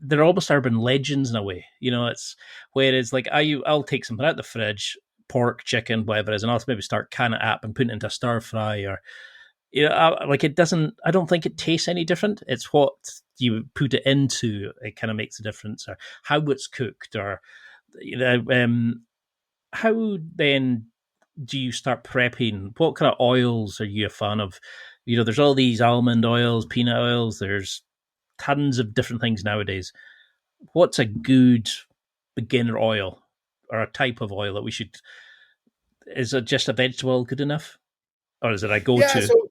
they're almost urban legends in a way. It's whereas like I'll take something out of the fridge, pork, chicken, whatever it is, and I'll maybe start canning it up and putting it into a stir fry or like it doesn't. I don't think it tastes any different. It's what you put it into. It kind of makes a difference, or how it's cooked, or you know, how then do you start prepping? What kind of oils are you a fan of? There's all these almond oils, peanut oils. There's tons of different things nowadays. What's a good beginner oil or a type of oil that we should? Is it just a vegetable oil good enough, or is it a Yeah. go-to? So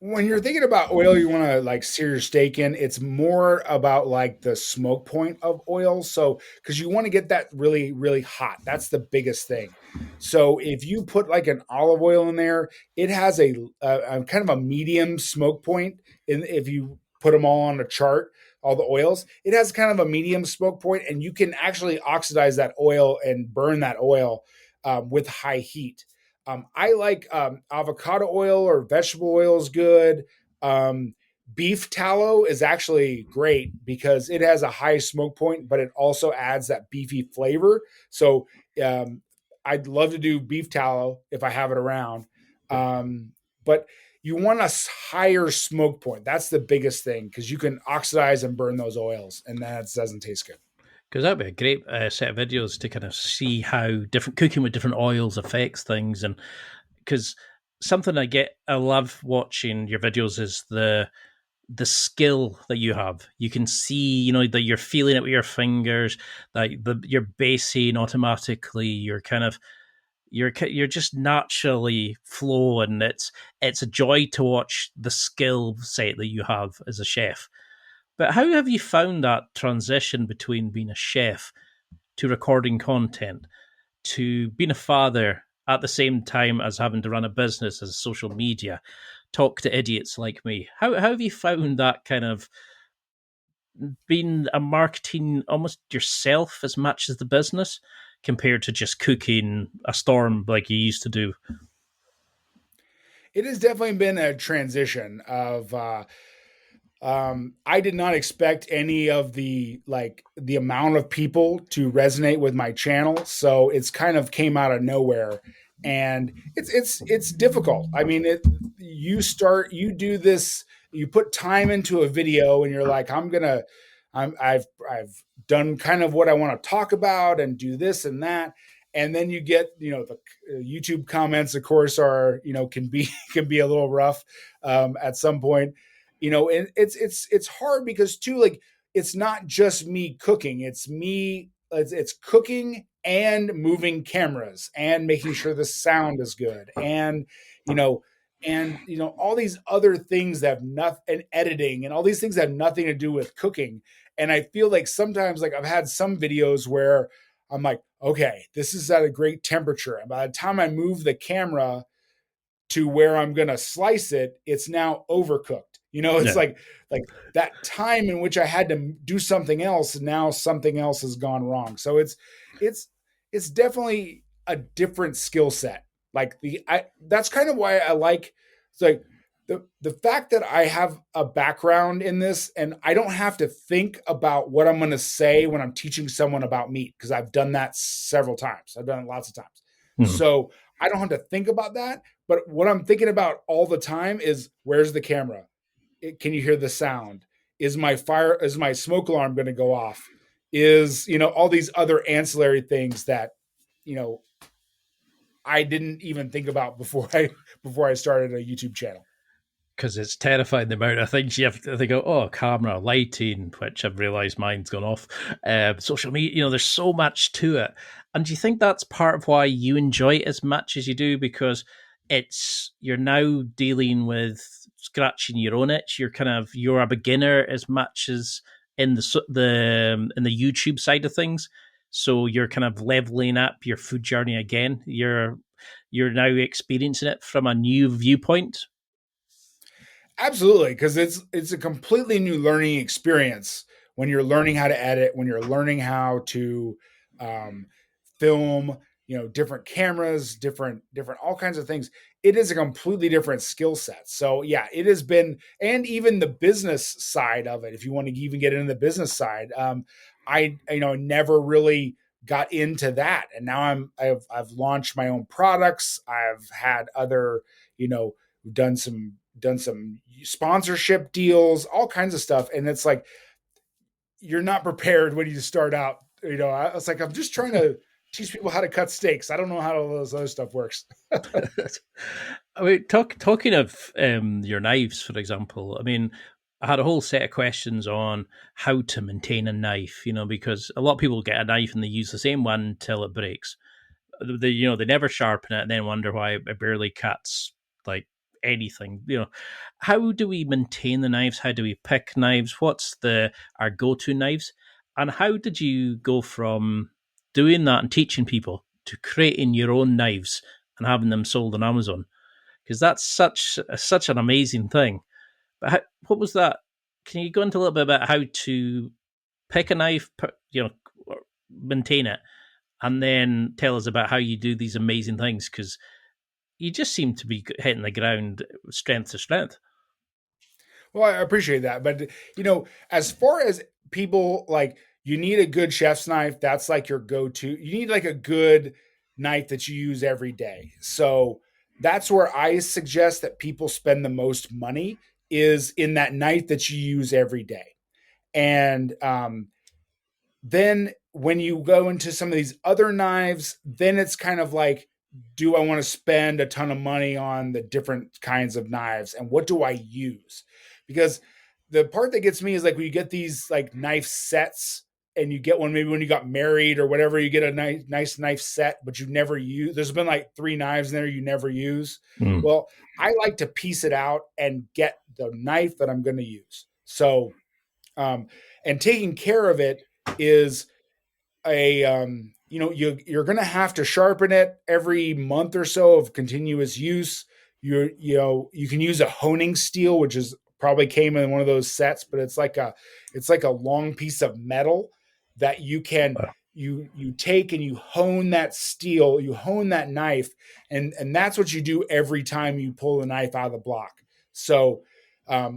when you're thinking about oil you want to like sear your steak in, it's more about like the smoke point of oil. So because you want to get that really really hot, that's the biggest thing. So if you put like an olive oil in there, it has a kind of a medium smoke point. And if you put them all on a chart, all the oils, it has kind of a medium smoke point, and you can actually oxidize that oil and burn that oil with high heat. I like avocado oil or vegetable oil is good. Um, Beef tallow is actually great because it has a high smoke point, but it also adds that beefy flavor. So um, I'd love to do beef tallow if I have it around. But you want a higher smoke point. That's the biggest thing because you can oxidize and burn those oils, and that doesn't taste good. Because that'd be a great set of videos to kind of see how different cooking with different oils affects things. And because something I love watching your videos is the skill that you have. You can see, that you're feeling it with your fingers, that you're basing automatically. You're kind of you're just naturally flow, and it's a joy to watch the skill set that you have as a chef. But how have you found that transition between being a chef to recording content to being a father at the same time as having to run a business as social media, talk to idiots like me? How have you found that kind of being a marketing almost yourself as much as the business compared to just cooking a storm like you used to do? It has definitely been a transition of I did not expect any of the amount of people to resonate with my channel, so it's kind of came out of nowhere, and it's difficult. I mean, you do this, you put time into a video, and you're like, I've done kind of what I want to talk about and do this and that, and then you get the YouTube comments, of course, are can be can be a little rough at some point. And it's hard because too, like, it's not just me cooking, it's cooking and moving cameras and making sure the sound is good, and you know all these other things that have nothing, and editing, and all these things that have nothing to do with cooking. And I feel like sometimes, like, I've had some videos where I'm like, okay, this is at a great temperature, and by the time I move the camera to where I'm going to slice it, it's now overcooked. It's Yeah. like that time in which I had to do something else, and now something else has gone wrong. So it's it's definitely a different skill set. Like that's kind of why I like, it's like the fact that I have a background in this and I don't have to think about what I'm going to say when I'm teaching someone about meat, because I've done that several times. I've done it lots of times. Mhm. So I don't have to think about that. But what I'm thinking about all the time is, where's the camera? Can you hear the sound? Is my smoke alarm going to go off? Is, all these other ancillary things that, you know, I didn't even think about before I started a YouTube channel. Because it's terrifying the amount of things you have to think, oh, camera, lighting, which I've realised mine's gone off, social media, there's so much to it. And do you think that's part of why you enjoy it as much as you do? Because you're now dealing with scratching your own itch. You're a beginner as much as in the YouTube side of things. So you're kind of leveling up your food journey again. You're now experiencing it from a new viewpoint. Absolutely, because it's a completely new learning experience when you're learning how to edit, when you're learning how to um, film, different cameras, different all kinds of things. It is a completely different skill set. So yeah, it has been, and even the business side of it. If you want to even get into the business side, I never really got into that, and now I've launched my own products. I've had other, done some sponsorship deals, all kinds of stuff. And it's like, you're not prepared when you start out. I was like, I'm just trying to teach people how to cut steaks. I don't know how all those other stuff works. I mean, talking of your knives, for example. I mean, I had a whole set of questions on how to maintain a knife. Because a lot of people get a knife and they use the same one till it breaks. They never sharpen it and then wonder why it barely cuts like anything. How do we maintain the knives? How do we pick knives? What's our go-to knives? And how did you go from doing that and teaching people to creating your own knives and having them sold on Amazon? Because that's such an amazing thing. But what was that? Can you go into a little bit about how to pick a knife, maintain it, and then tell us about how you do these amazing things? Because you just seem to be hitting the ground strength to strength. Well, I appreciate that. But, as far as people, like, you need a good chef's knife. That's like your go-to. You need like a good knife that you use every day. So that's where I suggest that people spend the most money, is in that knife that you use every day. And then when you go into some of these other knives, then it's kind of like, do I want to spend a ton of money on the different kinds of knives, and what do I use? Because the part that gets me is like when you get these like knife sets, and you get one maybe when you got married or whatever, you get a nice knife set, but you never use. There's been like 3 knives in there you never use. Mm. Well, I like to piece it out and get the knife that I'm going to use. So, and taking care of it is you're going to have to sharpen it every month or so of continuous use. You can use a honing steel, which is probably came in one of those sets, but it's like a long piece of metal that you take and you hone that steel, you hone that knife, and that's what you do every time you pull the knife out of the block. So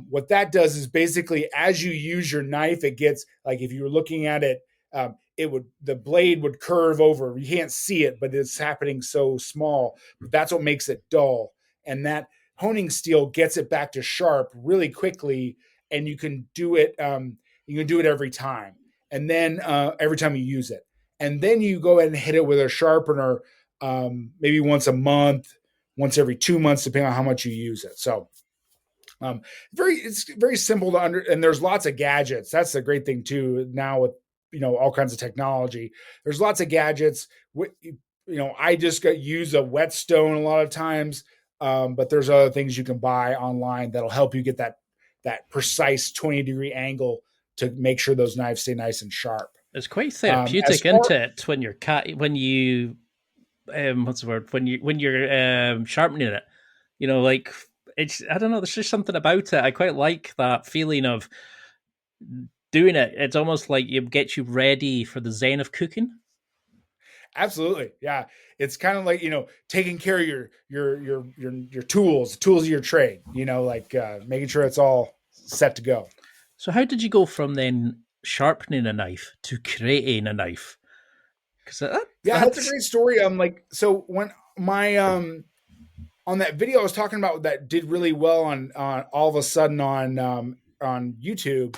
what that does is basically, as you use your knife, it gets like, if you were looking at it, the blade would curve over. You can't see it, but it's happening so small. But that's what makes it dull. And that honing steel gets it back to sharp really quickly, and you can do it. You can do it every time, and then every time you use it, and then you go ahead and hit it with a sharpener, maybe once a month, once every 2 months, depending on how much you use it. So it's very simple to and there's lots of gadgets. That's the great thing too. Now with all kinds of technology, there's lots of gadgets. I just use a whetstone a lot of times, but there's other things you can buy online that'll help you get that precise 20-degree angle to make sure those knives stay nice and sharp. It's quite As therapeutic, far isn't it? When you what's the word? When you're sharpening it, like it's, I don't know, there's just something about it. I quite like that feeling of doing it. It's almost like it gets you ready for the zen of cooking. Absolutely. Yeah. It's kind of like, taking care of your tools of your trade, like making sure it's all set to go. So how did you go from then sharpening a knife to creating a knife? Because Yeah, that's a that's great story. So when my on that video I was talking about that did really well on all of a sudden on YouTube,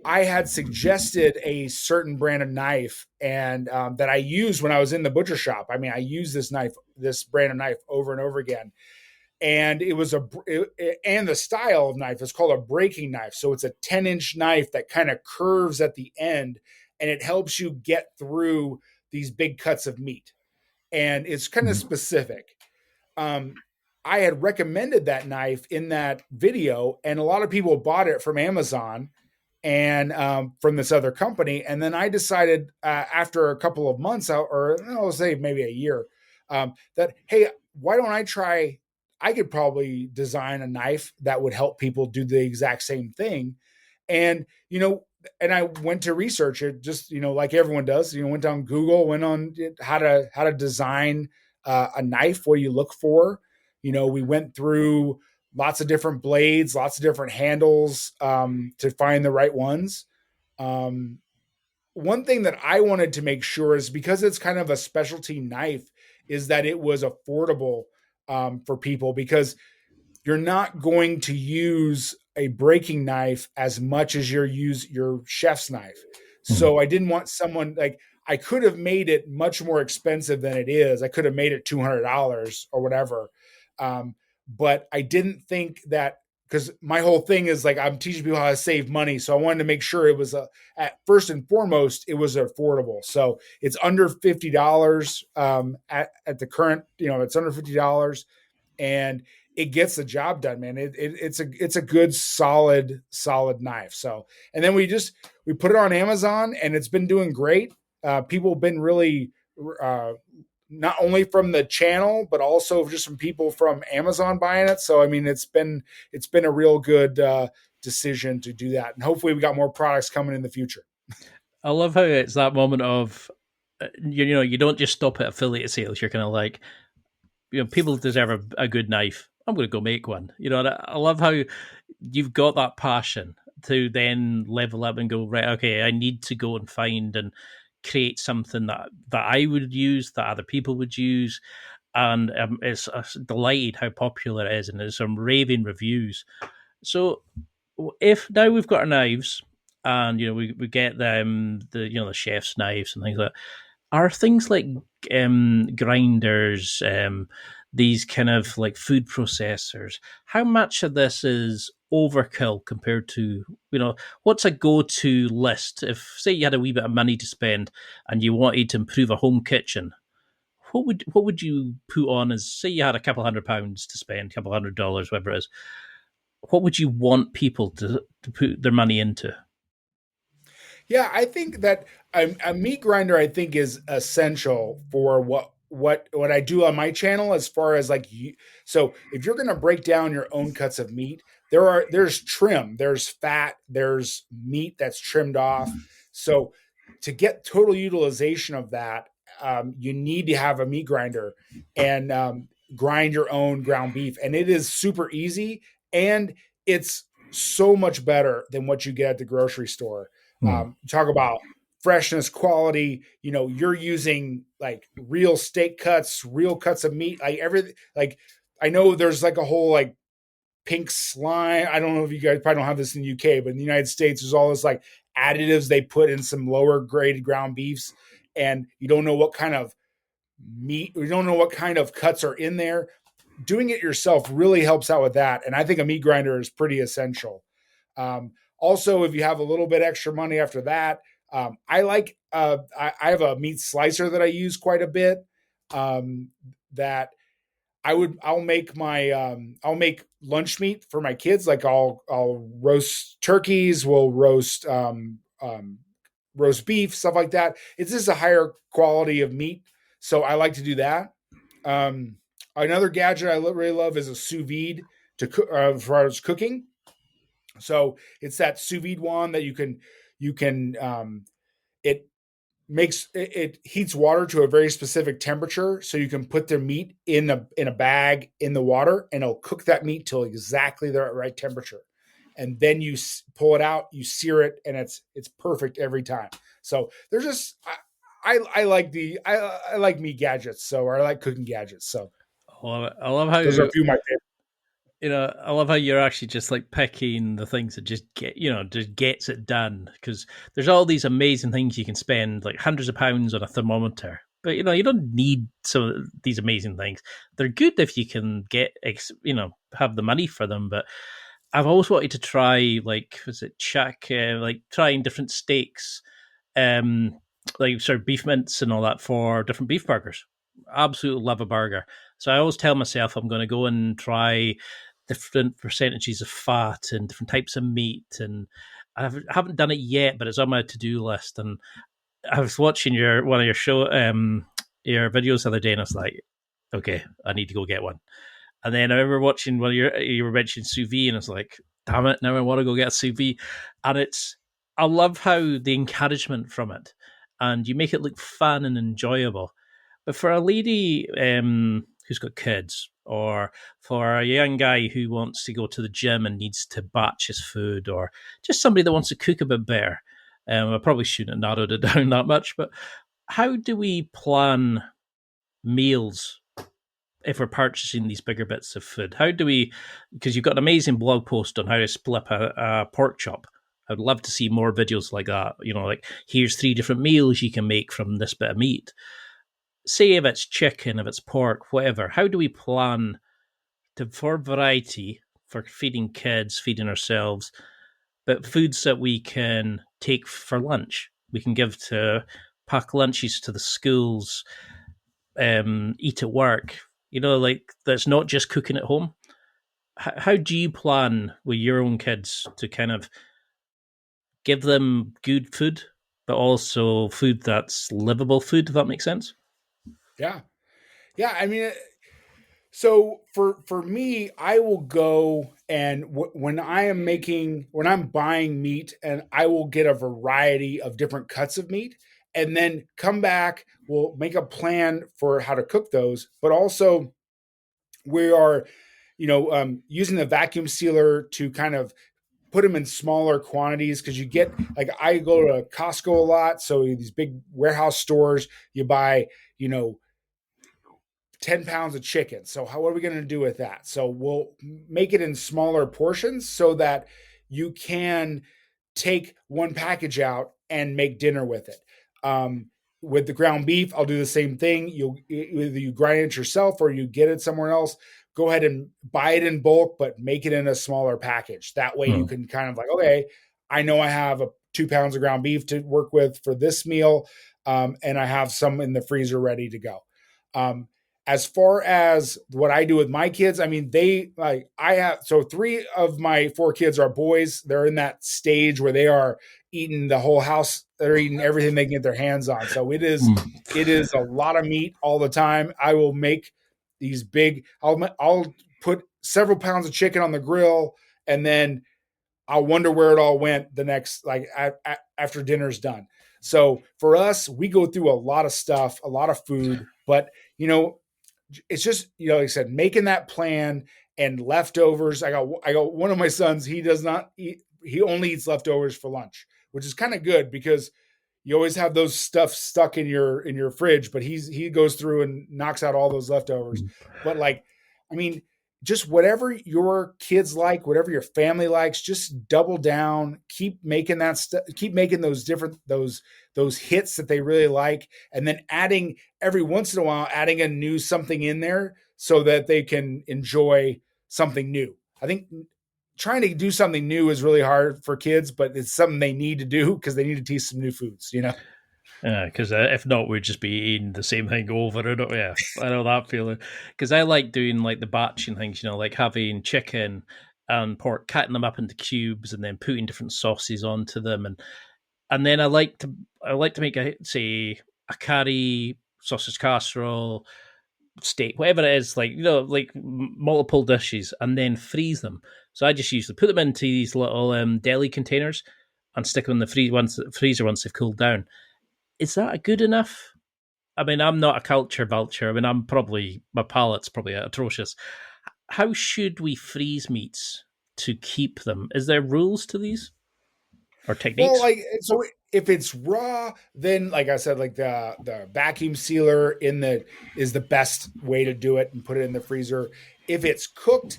I had suggested a certain brand of knife and that I used when I was in the butcher shop. I mean, I used this brand of knife over and over again, and and the style of knife is called a breaking knife. So it's a 10-inch knife that kind of curves at the end, and it helps you get through these big cuts of meat. And it's kind of specific. Um, I had recommended that knife in that video, and a lot of people bought it from Amazon and from this other company. And then I decided after a couple of months, or I'll say maybe a year, that hey, why don't I try? I could probably design a knife that would help people do the exact same thing. And and I went to research it, just like everyone does. Went down Google, went on how to design a knife. What do you look for? We went through lots of different blades, lots of different handles to find the right ones. Um, One thing that I wanted to make sure is, because it's kind of a specialty knife, is that it was affordable for people, because you're not going to use a breaking knife as much as you use your chef's knife. So I didn't want someone like, I could have made it much more expensive than it is. I could have made it $200 or whatever. But I didn't think that, because my whole thing is like, I'm teaching people how to save money. So I wanted to make sure it was at first and foremost, it was affordable. So it's under $50 at the current, it's under $50, and it gets the job done, man. It's a good solid knife. So, and then we put it on Amazon, and it's been doing great. People have been really uh, not only from the channel, but also just from people from Amazon buying it. So I mean, it's been a real good decision to do that, and hopefully we got more products coming in the future. I love how it's that moment of you don't just stop at affiliate sales. You're kind of like, people deserve a good knife. I'm going to go make one. And I love how you've got that passion to then level up and go, right, okay, I need to go and find and create something that I would use, that other people would use. And it's delighted how popular it is, and there's some raving reviews. So if now we've got our knives, and we get them, the chef's knives and things like that, are things like grinders, these kind of like food processors, how much of this is overkill compared to, what's a go-to list? If, say, you had a wee bit of money to spend and you wanted to improve a home kitchen, what would you put on as, say you had a couple £100 to spend, a couple $100, whatever it is, what would you want people to put their money into? Yeah, I think that a meat grinder, I think, is essential for what I do on my channel, as far as like so if you're going to break down your own cuts of meat, there's trim, there's fat, there's meat that's trimmed off. So to get total utilization of that, you need to have a meat grinder and grind your own ground beef, and it is super easy, and it's so much better than what you get at the grocery store. Talk about freshness, quality. You're using like real steak cuts, real cuts of meat, like everything. Like, I know there's like a whole like pink slime. I don't know if you guys probably don't have this in the UK, but in the United States, there's all this like additives they put in some lower grade ground beefs, and you don't know what kind of meat, you don't know what kind of cuts are in there. Doing it yourself really helps out with that, and I think a meat grinder is pretty essential. Also, if you have a little bit extra money after that, I have a meat slicer that I use quite a bit. That I'll make lunch meat for my kids. Like I'll roast turkeys, we'll roast beef, stuff like that. It's just a higher quality of meat, so I like to do that. Another gadget I really love is a sous vide. to cook as far as cooking. So it's that sous vide one that you can it it heats water to a very specific temperature, so you can put the meat in a bag in the water, and it'll cook that meat till exactly the right temperature, and then you pull it out, you sear it, and it's perfect every time. So there's just I like I like meat gadgets, or I like cooking gadgets. So I love how those are a few of my favorites. I love how you're actually just like picking the things that just just gets it done. Because there's all these amazing things you can spend like hundreds of pounds on a thermometer, but you don't need some of these amazing things. They're good if you can have the money for them. But I've always wanted to try, like, was it chuck, like trying different steaks, um, like sort of beef mince and all that for different beef burgers. Absolutely love a burger. So I always tell myself I'm going to go and try different percentages of fat and different types of meat. And haven't done it yet, but it's on my to-do list. And I was watching one of your your videos the other day, and I was like, okay, I need to go get one. And then I remember watching you were mentioning sous vide, and I was like, damn it, now I want to go get a sous vide. And I love how the encouragement from it, and you make it look fun and enjoyable. But for a lady who's got kids, or for a young guy who wants to go to the gym and needs to batch his food, or just somebody that wants to cook a bit better, I probably shouldn't have narrowed it down that much, but how do we plan meals if we're purchasing these bigger bits of food? How do we, because you've got an amazing blog post on how to split a pork chop. I'd love to see more videos like that. Like, here's 3 different meals you can make from this bit of meat. Say if it's chicken, if it's pork, whatever. How do we plan for variety, for feeding kids, feeding ourselves, but foods that we can take for lunch? We can pack lunches to the schools, eat at work. Like, that's not just cooking at home. How do you plan with your own kids to kind of give them good food, but also food that's livable food, if that makes sense? Yeah. Yeah. I mean, so for me, I will go and when I'm buying meat, and I will get a variety of different cuts of meat, and then come back, we'll make a plan for how to cook those. But also, we are, using the vacuum sealer to kind of put them in smaller quantities, because you get, like, I go to Costco a lot, so these big warehouse stores, you buy, 10 pounds of chicken. So what are we going to do with that? So we'll make it in smaller portions so that you can take one package out and make dinner with it. With the ground beef, I'll do the same thing. Either you grind it yourself or you get it somewhere else. Go ahead and buy it in bulk, but make it in a smaller package. That way you can kind of like, okay, I know I have 2 pounds of ground beef to work with for this meal. And I have some in the freezer ready to go. As far as what I do with my kids, I mean, I have, so 3 of my 4 kids are boys. They're in that stage where they are eating the whole house. They're eating everything they can get their hands on. So it is a lot of meat all the time. I will make these I'll put several pounds of chicken on the grill, and then I'll wonder where it all went the next, like, after dinner's done. So for us, we go through a lot of stuff, a lot of food, but it's just, like I said, making that plan and leftovers. I got one of my sons, he does not eat, he only eats leftovers for lunch, which is kind of good, because you always have those stuff stuck in your fridge, but he goes through and knocks out all those leftovers. But, like, I mean, just whatever your kids like, whatever your family likes, just double down, keep making that stuff, keep making those hits that they really like. And then every once in a while, adding a new something in there so that they can enjoy something new. I think trying to do something new is really hard for kids, but it's something they need to do because they need to taste some new foods, Because if not, we'd just be eating the same thing over and over. Yeah, I know that feeling. Because I like doing, like, the batching things, like having chicken and pork, cutting them up into cubes and then putting different sauces onto them, and then I like to make a curry, sausage casserole, steak, whatever it is, like like multiple dishes, and then freeze them. So I just usually put them into these little deli containers and stick them in the freezer once they've cooled down. Is that good enough? I mean, I'm not a culture vulture. I mean, my palate's probably atrocious. How should we freeze meats to keep them? Is there rules to these or Well, techniques? like so if it's raw, then like I said, like the vacuum sealer in the is the best way to do it and put it in the freezer. If it's cooked,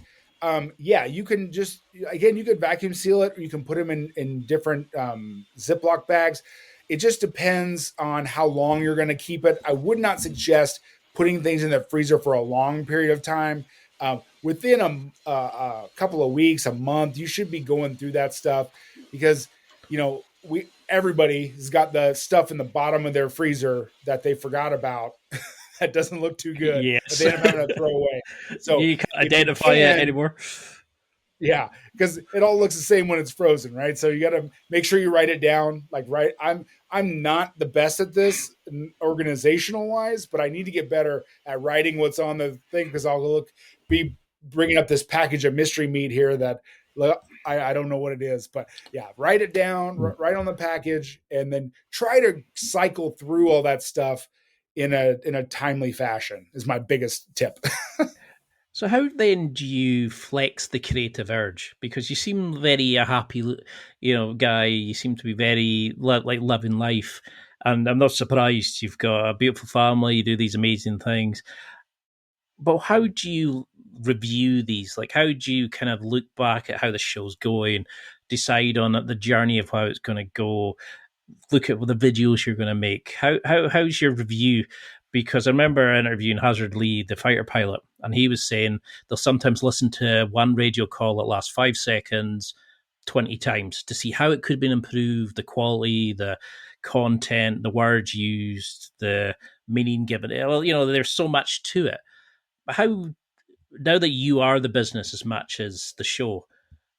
yeah, you can just again you could vacuum seal it or you can put them in different Ziploc bags. It just depends on how long you're going to keep it. I would not suggest putting things in the freezer for a long period of time. Within a couple of weeks, a month, you should be going through that stuff because we everybody has got the stuff in the bottom of their freezer that they forgot about that doesn't look too good that Yes. they end up having to throw away. So You can't if you identify it can, anymore. yeah, because it all looks the same when it's frozen, right? So you got to make sure you write it down. Like, right, I'm not the best at this organizational wise, but I need to get better at writing what's on the thing because I'll be bringing up this package of mystery meat here that I don't know what it is, but yeah, write it down, write on the package, and then try to cycle through all that stuff in a timely fashion. Is my biggest tip. So how then do you flex the creative urge? Because you seem very a happy, guy. You seem to be very like living life, and I'm not surprised. You've got a beautiful family. You do these amazing things. But how do you review these? Like, how do you kind of look back at how the show's going, decide on the journey of how it's going to go, look at the videos you're going to make? How's your review? Because I remember interviewing Hazard Lee, the fighter pilot, and he was saying they'll sometimes listen to one radio call that lasts 5 seconds 20 times to see how it could have been improved, the quality, the content, the words used, the meaning given. Well, there's so much to it. How, now that you are the business as much as the show,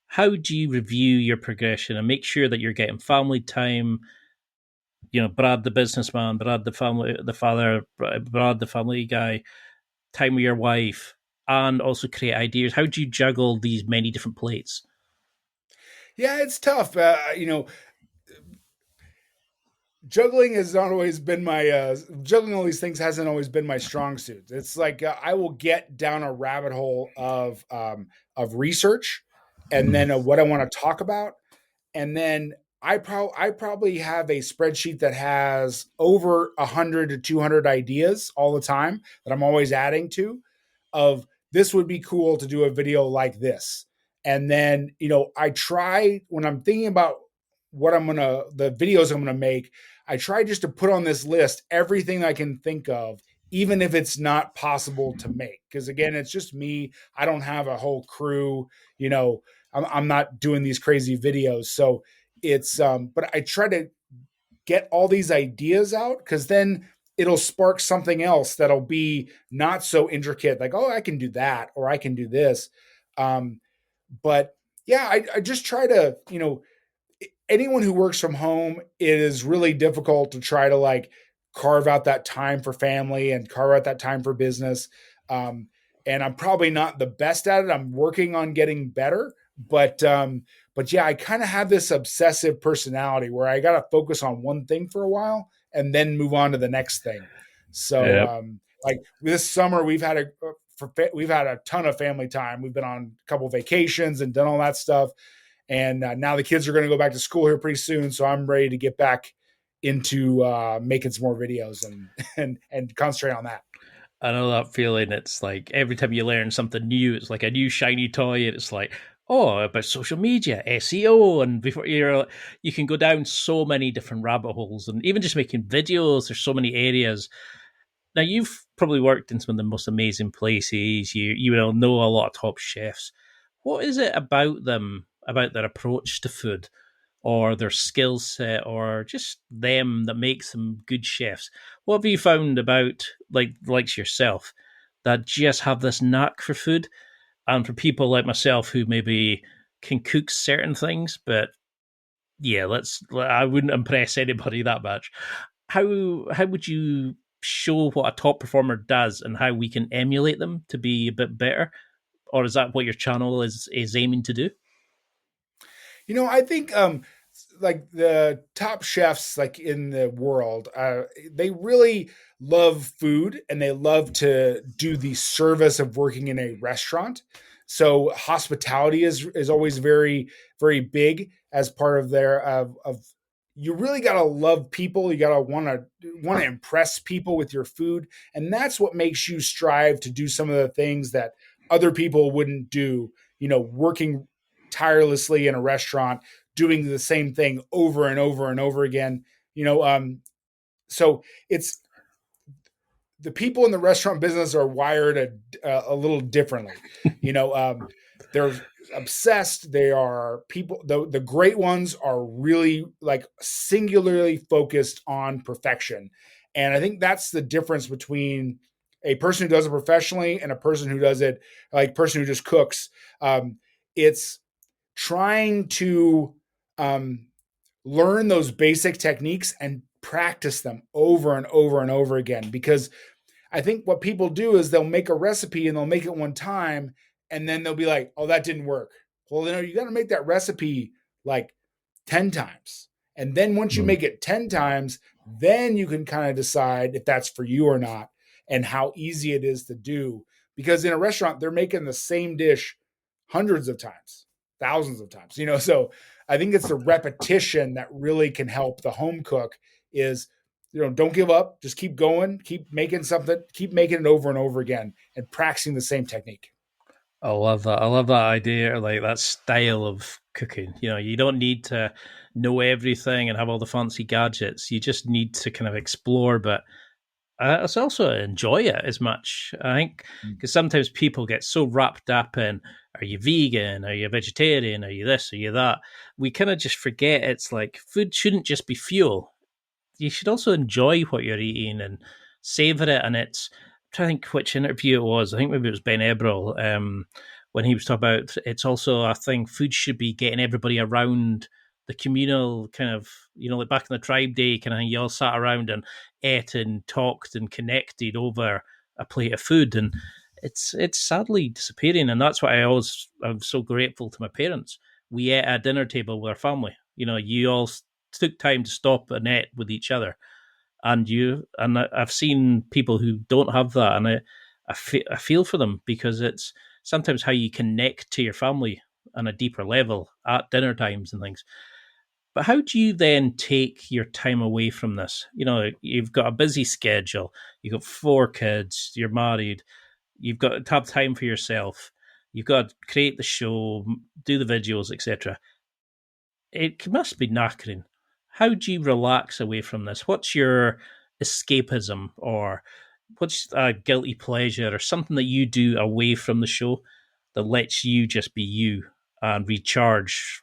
how do you review your progression and make sure that you're getting family time? Brad the businessman, Brad the family, the father, Brad the family guy, time with your wife, and also create ideas. How do you juggle these many different plates? Yeah, it's tough. Juggling has not always been my juggling all these things hasn't always been my strong suit. It's like I will get down a rabbit hole of research and then what I want to talk about, and then I probably have a spreadsheet that has over 100 to 200 ideas all the time that I'm always adding to. Of this would be cool to do a video like this, and then I try when I'm thinking about the videos I'm gonna make. I try just to put on this list everything I can think of, even if it's not possible to make. Because again, it's just me. I don't have a whole crew. I'm not doing these crazy videos. So but I try to get all these ideas out because then it'll spark something else that'll be not so intricate. Like, oh, I can do that or I can do this. Um, but yeah, I just try to, anyone who works from home, it is really difficult to try to like carve out that time for family and carve out that time for business. Um, and I'm probably not the best at it. I'm working on getting better, but yeah, I kind of have this obsessive personality where I got to focus on one thing for a while and then move on to the next thing. So, Yep. like this summer, we've had a ton of family time. We've been on a couple vacations and done all that stuff. And now the kids are going to go back to school here pretty soon, so I'm ready to get back into making some more videos and concentrate on that. I know that feeling. It's like every time you learn something new, it's like a new shiny toy, and it's like, oh, about social media, SEO, and before you can go down so many different rabbit holes, and even just making videos. There's so many areas. Now you've probably worked in some of the most amazing places. You will know a lot of top chefs. What is it about them, about their approach to food, or their skill set, or just them that makes them good chefs? What have you found about likes yourself that just have this knack for food, and for people like myself who maybe can cook certain things, but yeah, I wouldn't impress anybody that much. How would you show what a top performer does and how we can emulate them to be a bit better? Or is that what your channel is aiming to do? I think like the top chefs like in the world, they really love food and they love to do the service of working in a restaurant. So hospitality is always very very big as part of their of you really got to love people. You got to want to impress people with your food, and that's what makes you strive to do some of the things that other people wouldn't do. Working tirelessly in a restaurant, doing the same thing over and over and over again. So it's the people in the restaurant business are wired a little differently. They're obsessed. They are people. The great ones are really like singularly focused on perfection, and I think that's the difference between a person who does it professionally and a person who does it like person who just cooks. It's trying to um, learn those basic techniques and practice them over and over and over again. Because I think what people do is they'll make a recipe and they'll make it one time and then they'll be like, oh, that didn't work. Well, you got to make that recipe like 10 times. And then once you make it 10 times, then you can kind of decide if that's for you or not and how easy it is to do. Because in a restaurant, they're making the same dish hundreds of times, thousands of times, So I think it's the repetition that really can help the home cook is, don't give up, just keep going, keep making something, keep making it over and over again and practicing the same technique. I love that. I love that idea, like that style of cooking. You don't need to know everything and have all the fancy gadgets. You just need to kind of explore, but it's also enjoy it as much. I think because sometimes people get so wrapped up in, are you vegan? Are you a vegetarian? Are you this? Are you that? We kind of just forget it's like food shouldn't just be fuel. You should also enjoy what you're eating and savor it. And it's, I'm trying to think which interview it was. I think maybe it was Ben Ebrel, when he was talking about it's also a thing. Food should be getting everybody around the communal kind of, like back in the tribe day kind of thing. You all sat around and ate and talked and connected over a plate of food, and it's sadly disappearing. And that's why I'm so grateful to my parents. We ate at a dinner table with our family. You all took time to stop and eat with each other, and I've seen people who don't have that, and I feel for them because it's sometimes how you connect to your family on a deeper level at dinner times and things. But how do you then take your time away from this? You've got a busy schedule, you've got 4 kids, you're married, you've got to have time for yourself, you've got to create the show, do the videos, etc. It must be knackering. How do you relax away from this? What's your escapism, or what's a guilty pleasure or something that you do away from the show that lets you just be you and recharge?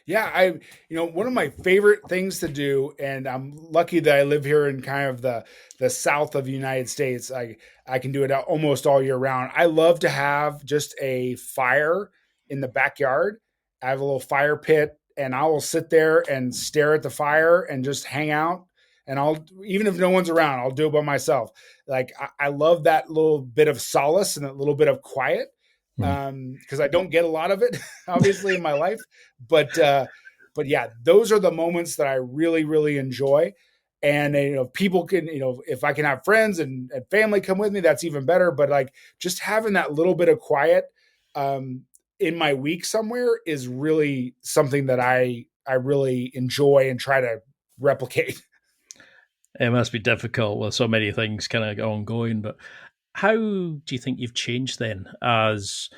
Yeah, one of my favorite things to do, and I'm lucky that I live here in kind of the south of the United States. I can do it almost all year round. I love to have just a fire in the backyard. I have a little fire pit, and I will sit there and stare at the fire and just hang out. And I'll even if no one's around, I'll do it by myself. Like I love that little bit of solace and that little bit of quiet because I don't get a lot of it, obviously, in my life. But yeah, those are the moments that I really, really enjoy. And people can, if I can have friends and family come with me, that's even better. But like just having that little bit of quiet in my week somewhere is really something that I really enjoy and try to replicate. It must be difficult with so many things kind of ongoing, but how do you think you've changed then as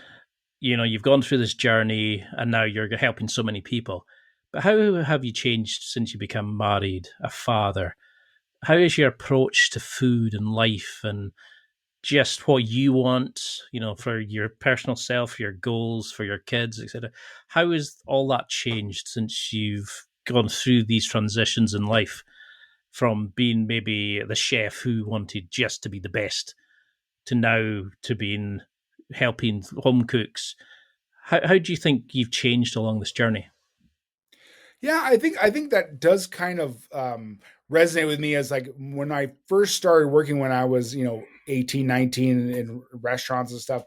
you've gone through this journey and now you're helping so many people, but how have you changed since you become married, a father? How is your approach to food and life and just what you want, for your personal self, your goals, for your kids, etc.? How has all that changed since you've gone through these transitions in life from being maybe the chef who wanted just to be the best to now to being helping home cooks? How do you think you've changed along this journey? Yeah, I think that does kind of resonate with me as like when I first started working when I was, 18, 19 in restaurants and stuff.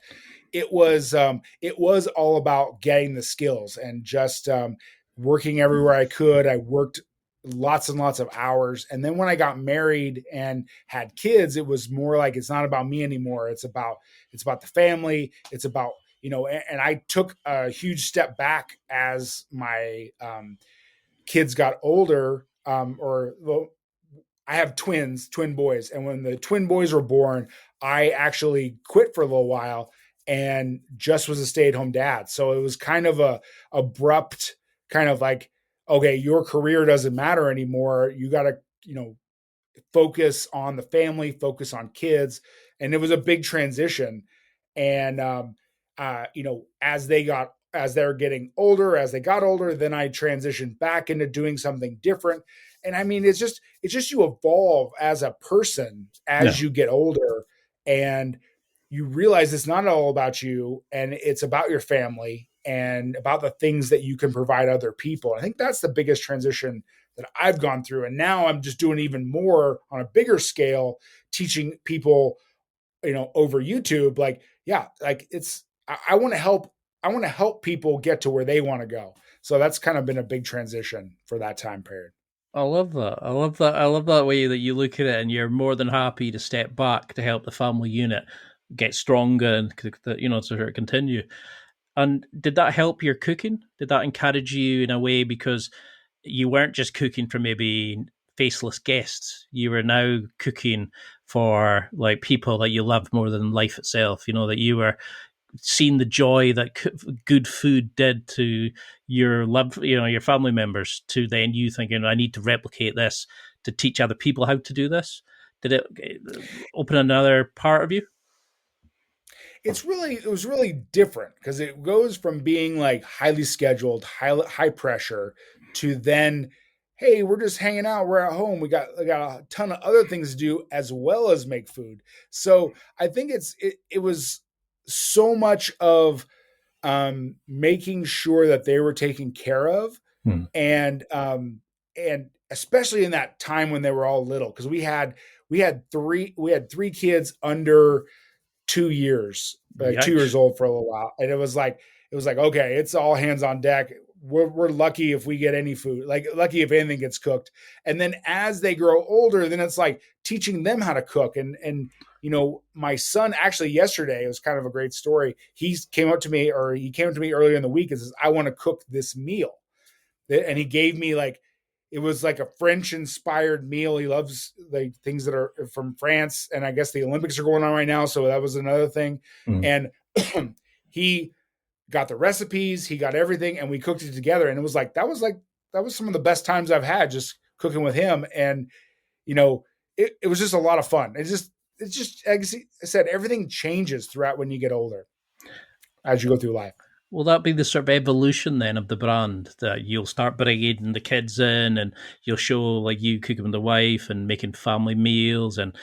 It was all about getting the skills and just working everywhere I could. I worked lots and lots of hours. And then when I got married and had kids, it was more like it's not about me anymore. It's about the family. It's about, and I took a huge step back as my kids got older, or well, I have twin boys, and when the twin boys were born, I actually quit for a little while and just was a stay-at-home dad. So it was kind of a abrupt kind of like, okay, your career doesn't matter anymore. You got to, focus on the family, focus on kids, and it was a big transition. And as they're getting older, as they got older, then I transitioned back into doing something different. And I mean, it's just you evolve as a person Yeah. as you get older, and you realize it's not all about you, and it's about your family and about the things that you can provide other people. I think that's the biggest transition that I've gone through. And now I'm just doing even more on a bigger scale, teaching people, over YouTube. Like, yeah, like I want to help. I want to help people get to where they want to go. So that's kind of been a big transition for that time period. I love that. I love that. I love that way that you look at it, and you're more than happy to step back to help the family unit get stronger and to sort of continue. And did that help your cooking? Did that encourage you in a way because you weren't just cooking for maybe faceless guests? You were now cooking for like people that you loved more than life itself. That you were seeing the joy that good food did to your love, your family members. To then you thinking, I need to replicate this to teach other people how to do this. Did it open another part of you? It was really different because it goes from being like highly scheduled, high pressure to then, hey, we're just hanging out, we're at home, we got a ton of other things to do as well as make food. So I think it was so much of making sure that they were taken care of, Hmm. and especially in that time when they were all little, because we had three kids under 2 years, like 2 years Yikes. old for a little while. And it was like, okay, it's all hands on deck. We're lucky if we get any food, like lucky if anything gets cooked. And then as they grow older, then it's like teaching them how to cook. And my son actually yesterday, it was kind of a great story. He came up to me earlier in the week and says, I want to cook this meal. And he gave me like, it was like a French inspired meal. He loves like things that are from France, and I guess the Olympics are going on right now, so that was another thing. Hmm. And he got the recipes, he got everything, and we cooked it together. And it was like that was some of the best times I've had just cooking with him. And it was just a lot of fun. It's just like I said, everything changes throughout when you get older as you go through life. Will that be the sort of evolution then of the brand that you'll start bringing the kids in and you'll show like you cooking with the wife and making family meals and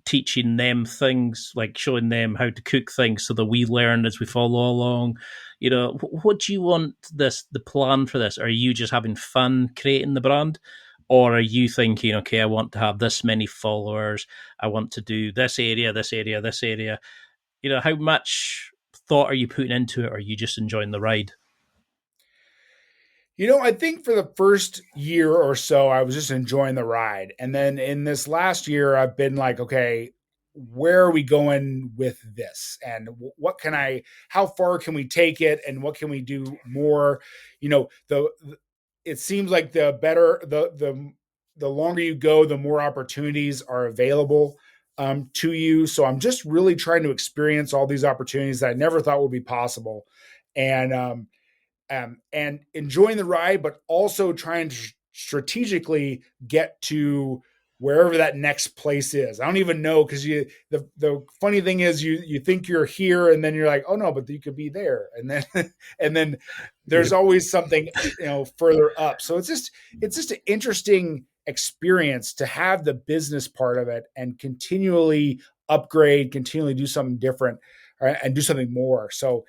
teaching them things, like showing them how to cook things so that we learn as we follow along? What do you want the plan for this? Are you just having fun creating the brand? Or are you thinking, okay, I want to have this many followers, I want to do this area, this area, this area? How much thought are you putting into it, or are you just enjoying the ride? I think for the first year or so, I was just enjoying the ride. And then in this last year, I've been like, okay, where are we going with this? And how far can we take it? And what can we do more? It seems like the longer you go, the more opportunities are available to you. So I'm just really trying to experience all these opportunities that I never thought would be possible. And enjoying the ride, but also trying to strategically get to wherever that next place is. I don't even know, because the funny thing is you think you're here and then you're like, oh no, but you could be there, and then and then there's always something further up. So it's just an interesting experience to have the business part of it and continually upgrade, continually do something different, and do something more. So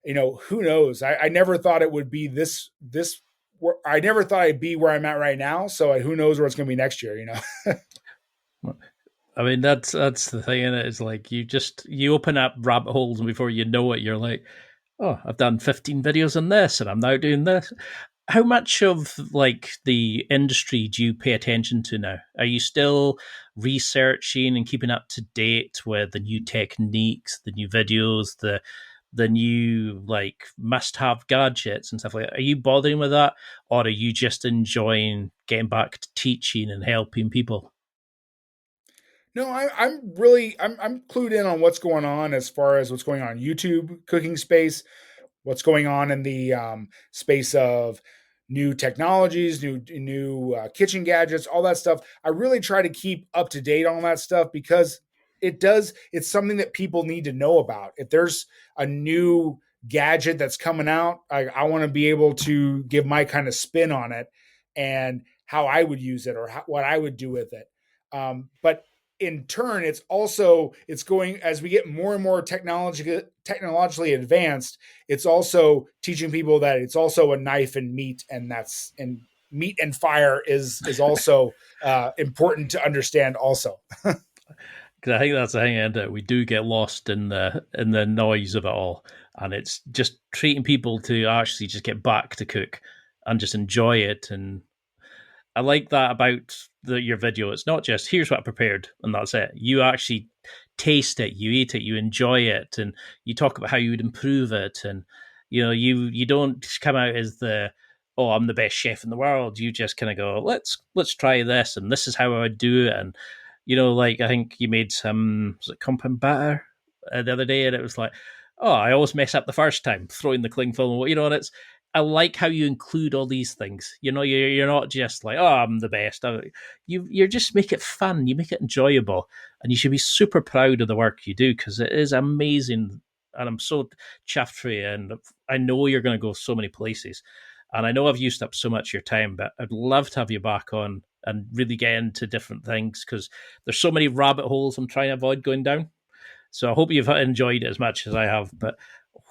who knows? I never thought it would be this I never thought I'd be where I'm at right now. So who knows where it's going to be next year, you know? I mean, that's the thing in it. Is like you open up rabbit holes, and before you know it, you're like, oh, I've done 15 videos on this, and I'm now doing this. How much of like the industry do you pay attention to now? Are you still researching and keeping up to date with the new techniques, the new videos, the new like must-have gadgets and stuff like that? Are you bothering with that, or are you just enjoying getting back to teaching and helping people? No, I'm clued in on what's going on as far as what's going on in YouTube cooking space, what's going on in the space of new technologies, new kitchen gadgets, all that stuff. I really try to keep up to date on that stuff because it's something that people need to know about. If there's a new gadget that's coming out, I want to be able to give my kind of spin on it and how I would use it or what I would do with it. But in turn, it's going as we get more and more technologically advanced. It's also teaching people that it's also a knife and meat, and meat and fire is also important to understand. Also, Because I think that's the thing, isn't it? We do get lost in the noise of it all, and it's just treating people to actually just get back to cook and just enjoy it. And I like that about your video. It's not just here's what I prepared and that's it. You actually taste it, you eat it, you enjoy it, and you talk about how you would improve it. And you don't come out as the oh I'm the best chef in the world. You just kind of go let's try this, and this is how I would do it. And like I think you made some was it compound batter the other day, and it was like oh I always mess up the first time throwing the cling film. And it's I like how you include all these things. You're not just like, oh, I'm the best. You just make it fun. You make it enjoyable, and you should be super proud of the work you do because it is amazing. And I'm so chuffed for you. And I know you're going to go so many places. And I know I've used up so much of your time, but I'd love to have you back on and really get into different things because there's so many rabbit holes I'm trying to avoid going down. So I hope you've enjoyed it as much as I have. But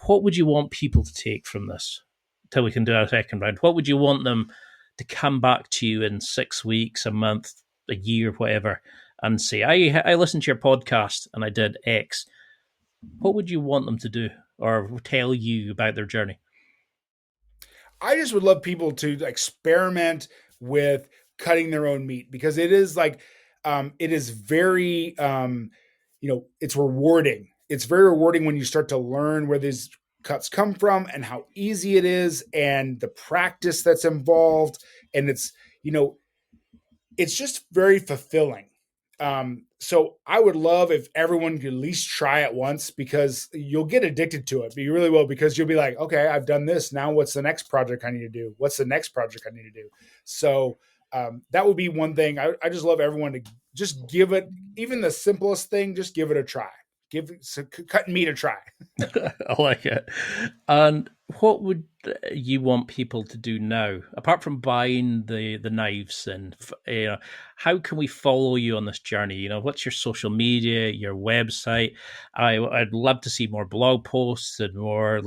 what would you want people to take from this? Till we can do our second round, what would you want them to come back to you in 6 weeks, a month, a year, whatever, and say, I listened to your podcast and I did X. What would you want them to do or tell you about their journey? I just would love people to experiment with cutting their own meat because it is it is very it's rewarding. It's very rewarding when you start to learn where these cuts come from and how easy it is and the practice that's involved. And it's just very fulfilling. So I would love if everyone could at least try it once because you'll get addicted to it, but you really will because you'll be like, okay, I've done this. Now what's the next project I need to do? What's the next project I need to do? So that would be one thing. I just love everyone to just give it, even the simplest thing, just give it a try. Cutting meat a try. I like it. And what would you want people to do now, apart from buying the knives? And how can we follow you on this journey? What's your social media, your website? I'd love to see more blog posts and more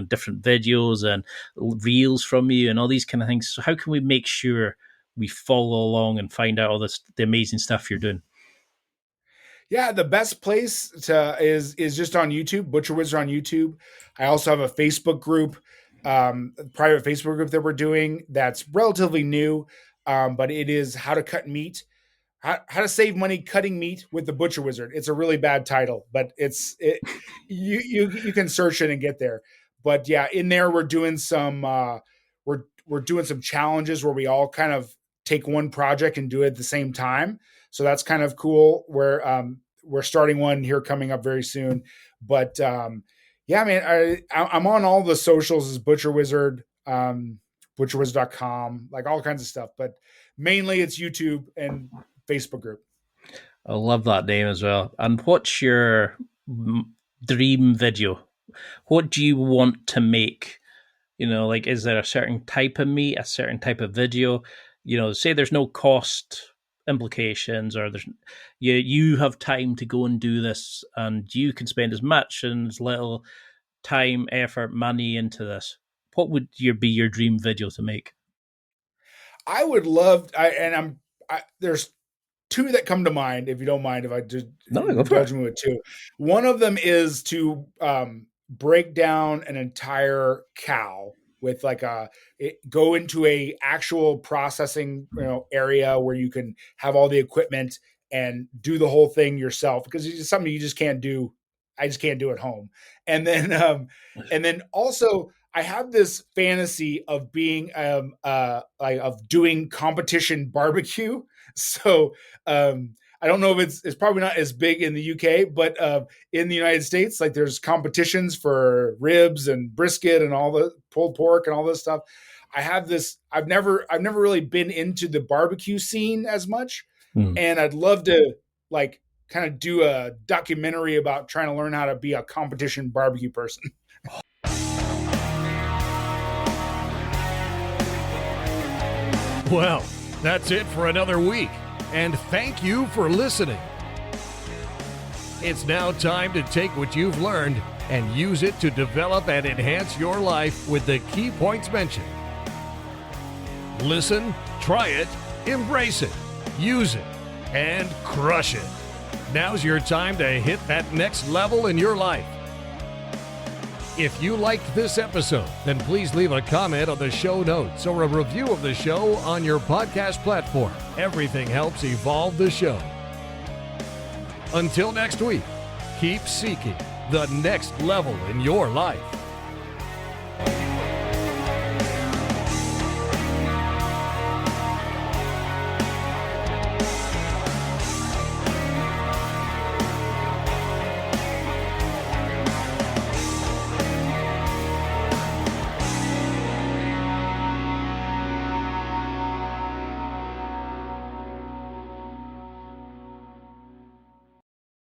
different videos and reels from you and all these kind of things. So how can we make sure we follow along and find out all the amazing stuff you're doing? Yeah, the best place is just on YouTube, Butcher Wizard on YouTube. I also have a Facebook group, a private Facebook group that we're doing that's relatively new, but it is how to cut meat, how to save money cutting meat with the Butcher Wizard. It's a really bad title, but you can search it and get there. But yeah, in there we're doing some we're doing some challenges where we all kind of take one project and do it at the same time. So that's kind of cool. We're starting one here coming up very soon. But yeah, man, I'm on all the socials as Butcher Wizard, butcherwizard.com, like all kinds of stuff. But mainly it's YouTube and Facebook group. I love that name as well. And what's your dream video? What do you want to make? Is there a certain type of meat, a certain type of video? Say there's no cost implications or there's you have time to go and do this and you can spend as much and as little time, effort, money into this. What would be your dream video to make? I would there's two that come to mind, if you don't mind, if I just indulge me with two. One of them is to break down an entire cow with go into a actual processing area where you can have all the equipment and do the whole thing yourself, because it's something you just can't do. I just can't do at home. And then also I have this fantasy of being of doing competition barbecue. So I don't know if it's probably not as big in the UK, but in the United States, like there's competitions for ribs and brisket and all the pulled pork and all this stuff. I've never really been into the barbecue scene as much. And I'd love to kind of do a documentary about trying to learn how to be a competition barbecue person. Well, that's it for another week, and thank you for listening. It's now time to take what you've learned and use it to develop and enhance your life with the key points mentioned. Listen, try it, embrace it, use it, and crush it. Now's your time to hit that next level in your life. If you liked this episode, then please leave a comment on the show notes or a review of the show on your podcast platform. Everything helps evolve the show. Until next week, keep seeking the next level in your life.